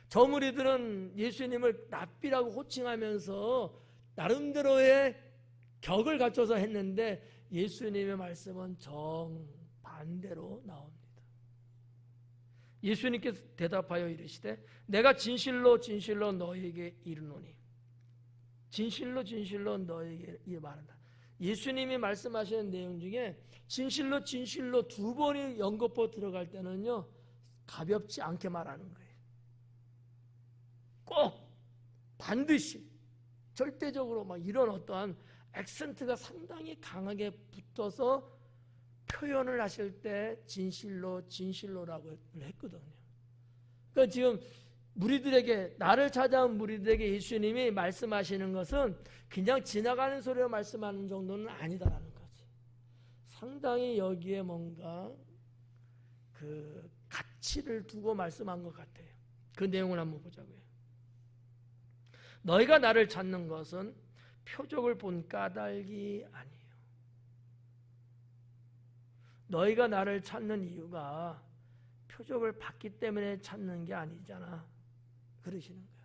저 무리들은 예수님을 납비라고 호칭하면서 나름대로의 격을 갖춰서 했는데 예수님의 말씀은 정반대로 나옵니다. 예수님께서 대답하여 이르시되 내가 진실로 진실로 너에게 이르노니 진실로 진실로 너에게 말한다. 예수님이 말씀하시는 내용 중에 진실로 진실로 두 번이 연거푸 들어갈 때는요 가볍지 않게 말하는 거예요. 꼭 반드시 절대적으로 막 이런 어떠한 액센트가 상당히 강하게 붙어서 표현을 하실 때 진실로 진실로라고 했거든요. 그러니까 지금 무리들에게 나를 찾아온 무리들에게 예수님이 말씀하시는 것은 그냥 지나가는 소리로 말씀하는 정도는 아니다라는 거지. 상당히 여기에 뭔가 그 가치를 두고 말씀한 것 같아요. 그 내용을 한번 보자고요. 너희가 나를 찾는 것은 표적을 본 까닭이 아니에요. 너희가 나를 찾는 이유가 표적을 봤기 때문에 찾는 게 아니잖아. 그러시는 거야.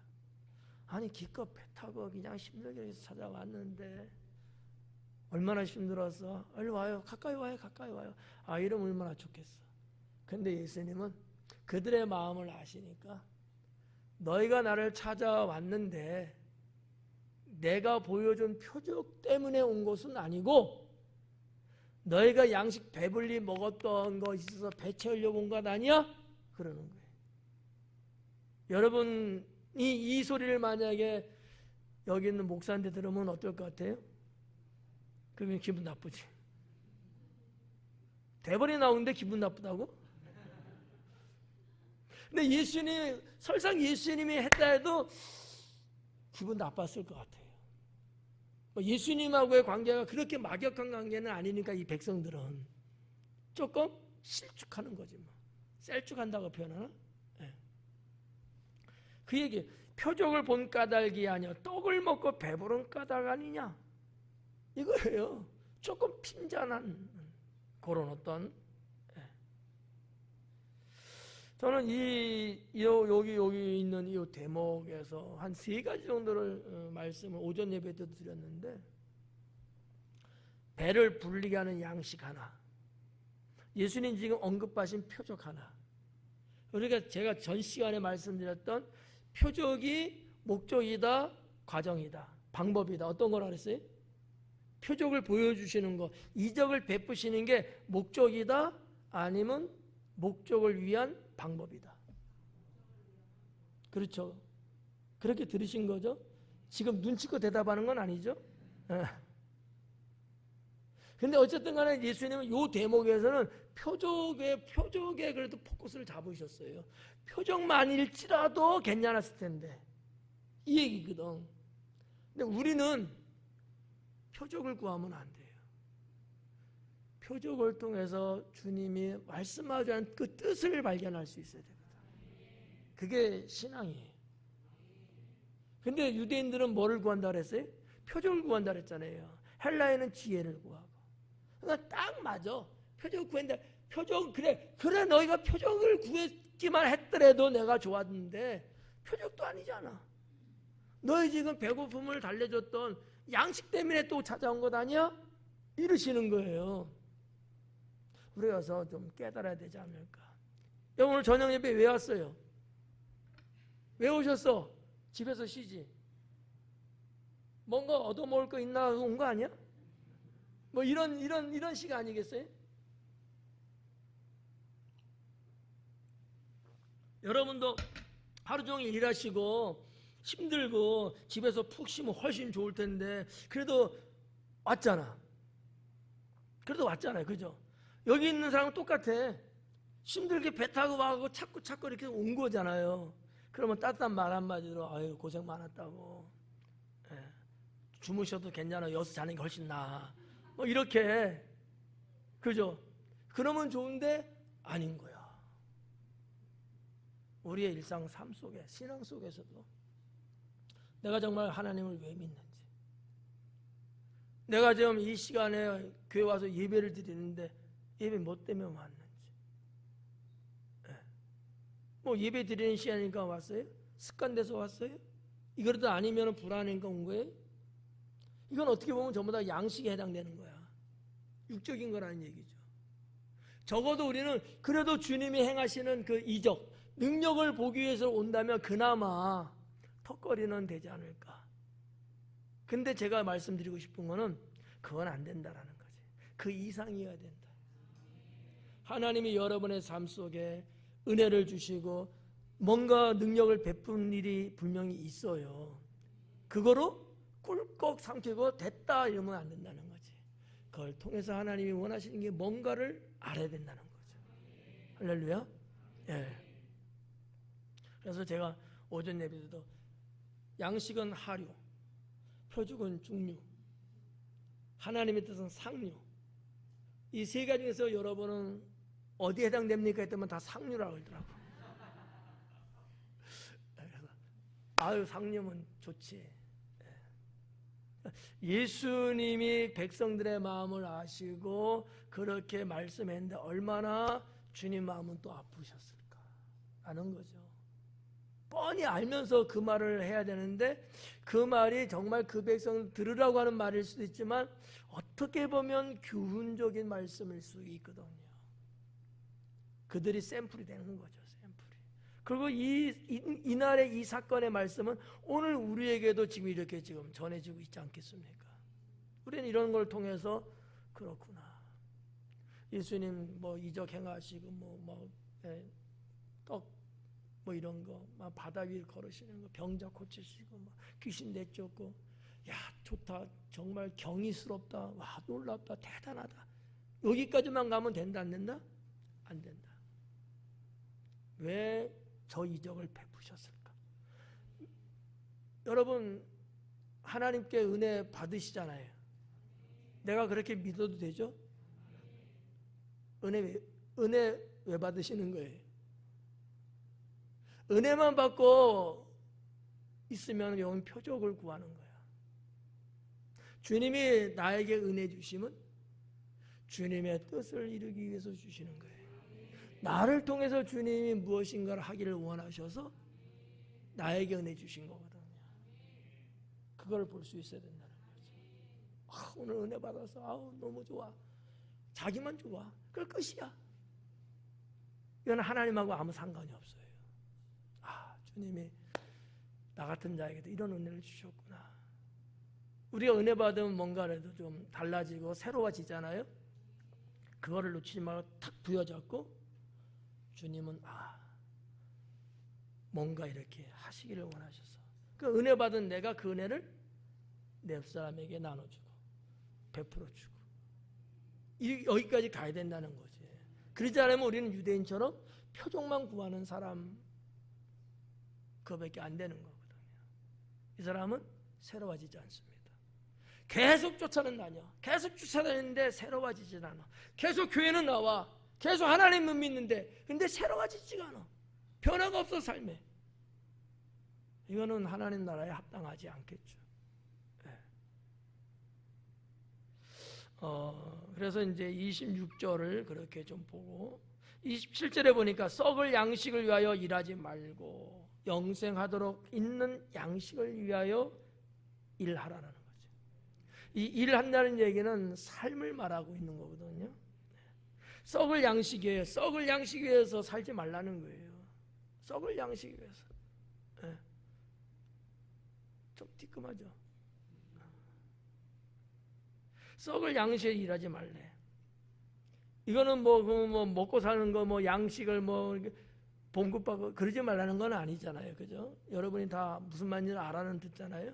아니 기껏 배 타고 그냥 힘들게 찾아왔는데 얼마나 힘들었어. 얼른 와요. 가까이 와요. 가까이 와요. 이러면 얼마나 좋겠어. 근데 예수님은 그들의 마음을 아시니까 너희가 나를 찾아왔는데 내가 보여준 표적 때문에 온 것은 아니고 너희가 양식 배불리 먹었던 것이 있어서 배 채우려고 온 것 아니야? 그러는 거예요. 여러분이 이 소리를 만약에 여기 있는 목사한테 들으면 어떨 것 같아요? 그러면 기분 나쁘지. 대본에 나오는데 기분 나쁘다고? 근데 예수님, 설상 예수님이 했다 해도 기분 나빴을 것 같아요. 예수님하고의 관계가 그렇게 막역한 관계는 아니니까 이 백성들은 조금 실축하는 거지 뭐. 셀축한다고 표현하나? 네. 그 얘기, 표적을 본 까닭이 아니야. 떡을 먹고 배부른 까닭 아니냐? 이거예요. 조금 핀잔한 그런 어떤. 네. 저는 여기 있는 이 대목에서 한 3가지 정도를 말씀을 오전 예배 때도 드렸는데, 배를 불리게 하는 양식 하나, 예수님 지금 언급하신 표적 하나, 우리가 제가 전 시간에 말씀드렸던 표적이 목적이다, 과정이다, 방법이다. 어떤 거라 그랬어요? 표적을 보여주시는 거, 이적을 베푸시는 게 목적이다, 아니면 목적을 위한 방법이다. 그렇죠. 그렇게 들으신 거죠? 지금 눈치껏 대답하는 건 아니죠? 근데 어쨌든 간에 예수님은 이 대목에서는 표적에 그래도 포커스를 잡으셨어요. 표적만일지라도 괜찮았을 텐데. 이 얘기거든. 근데 우리는 표적을 구하면 안 돼요. 표적을 통해서 주님이 말씀하자는 그 뜻을 발견할 수 있어야 됩니다. 그게 신앙이에요. 근데 유대인들은 뭐를 구한다 그랬어요? 표적을 구한다 그랬잖아요. 헬라인은 지혜를 구하고. 그러니까 딱 맞아. 표적 구한다. 표적 그래 너희가 표적을 구했기만 했더라도 내가 좋았는데 표적도 아니잖아. 너희 지금 배고픔을 달래줬던 양식 때문에 또 찾아온 것 아니야? 이러시는 거예요. 우리가서 좀 깨달아야 되지 않을까. 오늘 저녁 예배 왜 왔어요? 왜 오셨어? 집에서 쉬지. 뭔가 얻어먹을 거 있나 온 거 아니야? 뭐 이런 시간 아니겠어요? 여러분도 하루 종일 일하시고 힘들고 집에서 푹 쉬면 훨씬 좋을 텐데 그래도 왔잖아. 그죠? 여기 있는 사람은 똑같아. 힘들게 배 타고 와고 찾고 이렇게 온 거잖아요. 그러면 따뜻한 말 한마디로 아유 고생 많았다고. 예. 주무셔도 괜찮아. 여기서 자는 게 훨씬 나아. 뭐 이렇게. 그죠? 그러면 좋은데 아닌 거야. 우리의 일상 삶 속에, 신앙 속에서도 내가 정말 하나님을 왜 믿는지, 내가 지금 이 시간에 교회 와서 예배를 드리는데 예배 뭐 때문에 왔는지, 뭐 예배 드리는 시간이니까 왔어요? 습관돼서 왔어요? 이거라도 아니면 불안하니까 온 거예요? 이건 어떻게 보면 전부 다 양식에 해당되는 거야. 육적인 거라는 얘기죠. 적어도 우리는 그래도 주님이 행하시는 그 이적, 능력을 보기 위해서 온다면 그나마 턱걸이는 되지 않을까. 근데 제가 말씀드리고 싶은 거는 그건 안 된다라는 거지. 그 이상이어야 된다. 하나님이 여러분의 삶 속에 은혜를 주시고 뭔가 능력을 베푼 일이 분명히 있어요. 그거로 꿀꺽 삼키고 됐다 이러면 안 된다는 거지. 그걸 통해서 하나님이 원하시는 게 뭔가를 알아야 된다는 거죠. 할렐루야. 예. 그래서 제가 오전 예배에도 양식은 하류, 표적은 중류, 하나님의 뜻은 상류. 이 세 가지 중에서 여러분은 어디에 해당됩니까? 했더니 다 상류라고 하더라고. 아유 상류면 좋지. 예수님이 백성들의 마음을 아시고 그렇게 말씀했는데 얼마나 주님 마음은 또 아프셨을까 하는 거죠. 뻔히 알면서 그 말을 해야 되는데 그 말이 정말 그 백성을 들으라고 하는 말일 수도 있지만 어떻게 보면 교훈적인 말씀일 수 있거든요. 그들이 샘플이 되는 거죠. 샘플이. 그리고 이날의 이 사건의 말씀은 오늘 우리에게도 지금 이렇게 지금 전해지고 있지 않겠습니까? 우리는 이런 걸 통해서 그렇구나. 예수님 뭐 이적 행하시고 떡 뭐 이런 거, 막 바다 위를 걸으시는 거, 병자 고치시고, 막 귀신 내쫓고, 야 좋다, 정말 경이스럽다, 와 놀랍다, 대단하다. 여기까지만 가면 된다 안 된다? 안 된다. 왜 저 이적을 베푸셨을까? 여러분 하나님께 은혜 받으시잖아요. 내가 그렇게 믿어도 되죠? 은혜 왜 받으시는 거예요? 은혜만 받고 있으면 영은 표적을 구하는 거야. 주님이 나에게 은혜 주심은 주님의 뜻을 이루기 위해서 주시는 거예요. 나를 통해서 주님이 무엇인가를 하기를 원하셔서 나에게 은혜 주신 거거든요. 그걸 볼 수 있어야 된다는 거죠. 오늘 은혜 받아서 너무 좋아. 자기만 좋아. 그걸 끝이야. 이건 하나님하고 아무 상관이 없어요. 주님이 나 같은 자에게도 이런 은혜를 주셨구나. 우리가 은혜 받으면 뭔가라도 좀 달라지고 새로워지잖아요. 그거를 놓치지 말고 탁 부여잡고 주님은 뭔가 이렇게 하시기를 원하셔서 그 은혜 받은 내가 그 은혜를 내 옆사람에게 나눠주고 베풀어주고 여기까지 가야 된다는 거지. 그러지 않으면 우리는 유대인처럼 표적만 구하는 사람 그거밖에 안 되는 거거든요. 이 사람은 새로워지지 않습니다. 계속 쫓아다녀. 계속 쫓아다니는데 새로워지지 않아. 계속 교회는 나와. 계속 하나님은 믿는데 근데 새로워지지가 않아. 변화가 없어 삶에. 이거는 하나님 나라에 합당하지 않겠죠. 네. 그래서 이제 26절을 그렇게 좀 보고 27절에 보니까 썩을 양식을 위하여 일하지 말고 영생하도록 있는 양식을 위하여 일하라는 거죠. 이 일한다는 얘기는 삶을 말하고 있는 거거든요. 썩을 양식 위해 썩을 양식 위해서 살지 말라는 거예요. 썩을 양식 위해서. 네. 좀 티끔하죠. 썩을 양식에 일하지 말래. 이거는 뭐 먹고 사는 거 뭐 양식을 뭐 봉급받고 그러지 말라는 건 아니잖아요. 그죠? 여러분이 다 무슨 말인지 알아는 듣잖아요.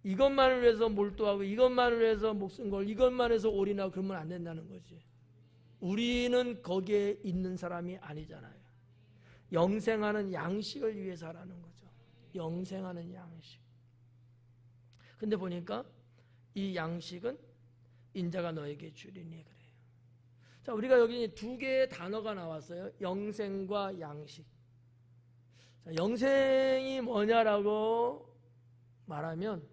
이것만을 위해서 몰두하고 이것만을 위해서 목숨 걸 이것만 해서 올인하고 그러면 안 된다는 거지. 우리는 거기에 있는 사람이 아니잖아요. 영생하는 양식을 위해서 하라는 거죠. 영생하는 양식. 근데 보니까 이 양식은 인자가 너에게 주리니 그래요. 자, 우리가 여기 두 개의 단어가 나왔어요. 영생과 양식. 자, 영생이 뭐냐라고 말하면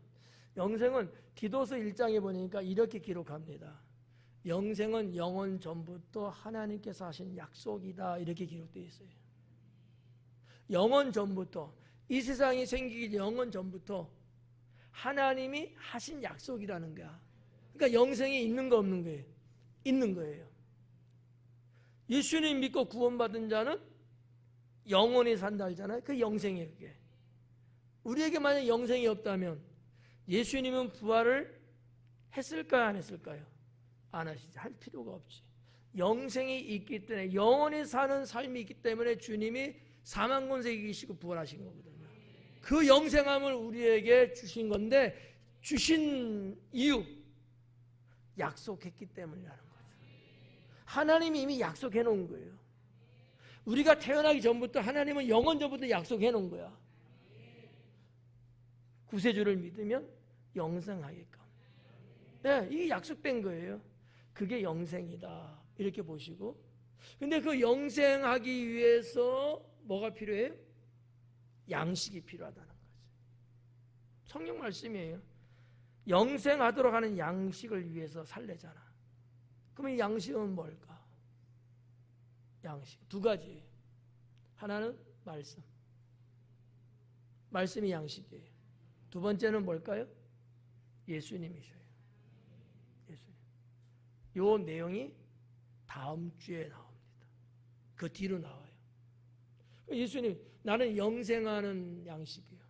영생은 디도서 1장에 보니까 이렇게 기록합니다. 영생은 영원 전부터 하나님께서 하신 약속이다 이렇게 기록되어 있어요. 영원 전부터 이 세상이 생기기 영원 전부터 하나님이 하신 약속이라는 거야. 그러니까 영생이 있는 거 없는 거예요? 있는 거예요. 예수님 믿고 구원받은 자는 영원히 산다 하잖아요. 그 영생이에요. 그게. 우리에게 만약 영생이 없다면 예수님은 부활을 했을까요? 안 했을까요? 안 하시지. 할 필요가 없지. 영생이 있기 때문에 영원히 사는 삶이 있기 때문에 주님이 사망 권세 이기시고 부활하신 거거든요. 그 영생함을 우리에게 주신 건데 주신 이유 약속했기 때문이라는 거죠. 하나님이 이미 약속해 놓은 거예요. 우리가 태어나기 전부터 하나님은 영원 전부터 약속해 놓은 거야. 구세주를 믿으면 영생하게끔. 네, 이게 약속된 거예요. 그게 영생이다 이렇게 보시고, 근데 그 영생하기 위해서 뭐가 필요해요? 양식이 필요하다는 거죠. 성경 말씀이에요. 영생하도록 하는 양식을 위해서 살래잖아. 그럼 이 양식은 뭘까? 양식 두 가지예요. 하나는 말씀. 말씀이 양식이에요. 두 번째는 뭘까요? 예수님이셔요. 예수님. 요 내용이 다음 주에 나옵니다. 그 뒤로 나와요. 예수님, 나는 영생하는 양식이요.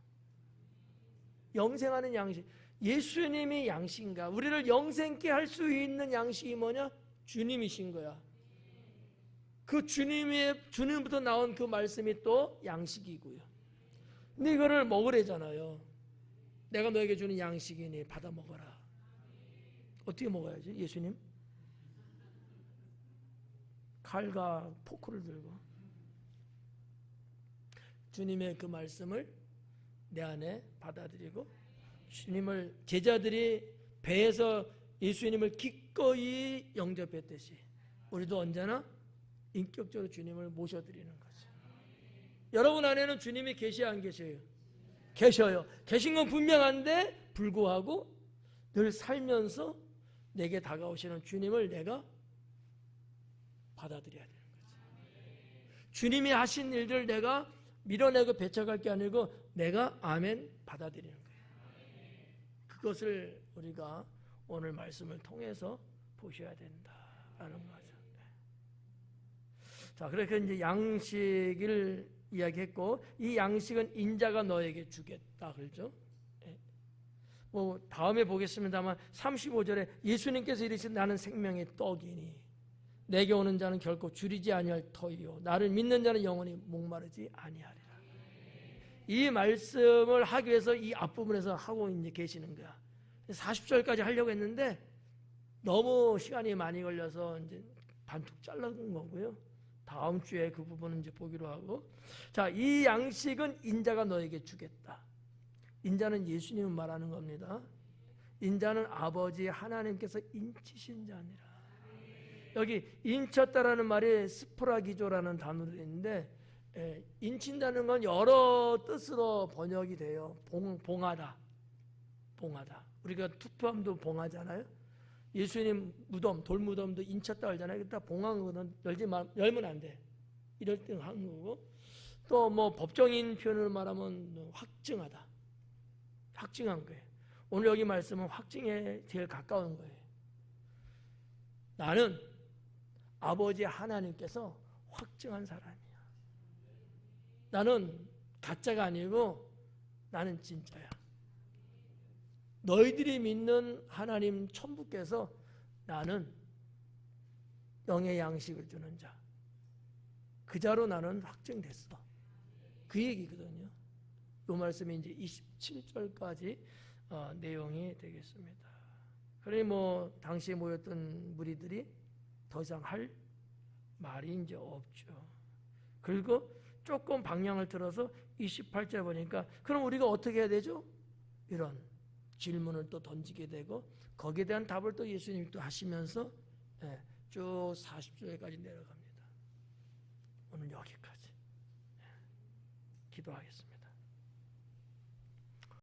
영생하는 양식. 예수님이 양식인가? 우리를 영생케 할 수 있는 양식이 뭐냐? 주님이신 거야. 그 주님부터 나온 그 말씀이 또 양식이고요. 근데 이거를 먹으래잖아요. 내가 너에게 주는 양식이니 받아 먹어라. 어떻게 먹어야지? 예수님? 칼과 포크를 들고 주님의 그 말씀을 내 안에 받아들이고 주님을 제자들이 배에서 예수님을 기꺼이 영접했듯이 우리도 언제나 인격적으로 주님을 모셔드리는 거죠. 여러분 안에는 주님이 계셔야 안 계셔요? 계셔요. 계신 건 분명한데 불구하고 늘 살면서 내게 다가오시는 주님을 내가 받아들여야 되는 거죠. 주님이 하신 일들 내가 밀어내고 배척할 게 아니고 내가 아멘 받아들이는 거예요. 그것을 우리가 오늘 말씀을 통해서 보셔야 된다라는 거죠. 자, 그렇게 이제 양식을 이야기했고, 이 양식은 인자가 너에게 주겠다. 그렇죠? 예. 뭐 다음에 보겠습니다만 35절에 예수님께서 이르신 나는 생명의 떡이니 내게 오는 자는 결코 줄이지 아니할 터이요 나를 믿는 자는 영원히 목마르지 아니하리라. 이 말씀을 하기 위해서 이 앞부분에서 하고 이제 계시는 거야. 40절까지 하려고 했는데 너무 시간이 많이 걸려서 이제 반뚝 잘라준 거고요. 다음 주에 그 부분은 이제 보기로 하고. 자, 이 양식은 인자가 너에게 주겠다. 인자는 예수님을 말하는 겁니다. 인자는 아버지 하나님께서 인치신 자니라. 여기 인쳤다라는 말이 스포라기조라는 단어로 있는데, 인친다는 건 여러 뜻으로 번역이 돼요. 봉하다, 봉하다. 우리가 투표함도 봉하잖아요. 예수님 무덤, 돌무덤도 인쳤다 하잖아요. 그러니까 봉한 거는 열면 안 돼. 이럴 때 한 거고. 또 뭐 법정인 표현을 말하면 확증하다. 확증한 거예요. 오늘 여기 말씀은 확증에 제일 가까운 거예요. 나는 아버지 하나님께서 확증한 사람이야. 나는 가짜가 아니고 나는 진짜야. 너희들이 믿는 하나님 천부께서 나는 영의 양식을 주는 자. 그 자로 나는 확증됐어. 그 얘기거든요. 이 말씀이 이제 27절까지 내용이 되겠습니다. 그러니 뭐 당시에 모였던 무리들이 더 이상 할 말이 이제 없죠. 그리고 조금 방향을 들어서 28절 보니까 그럼 우리가 어떻게 해야 되죠? 이런 질문을 또 던지게 되고 거기에 대한 답을 또 예수님이 또 하시면서 쭉 40절까지 내려갑니다. 오늘 여기까지 기도하겠습니다.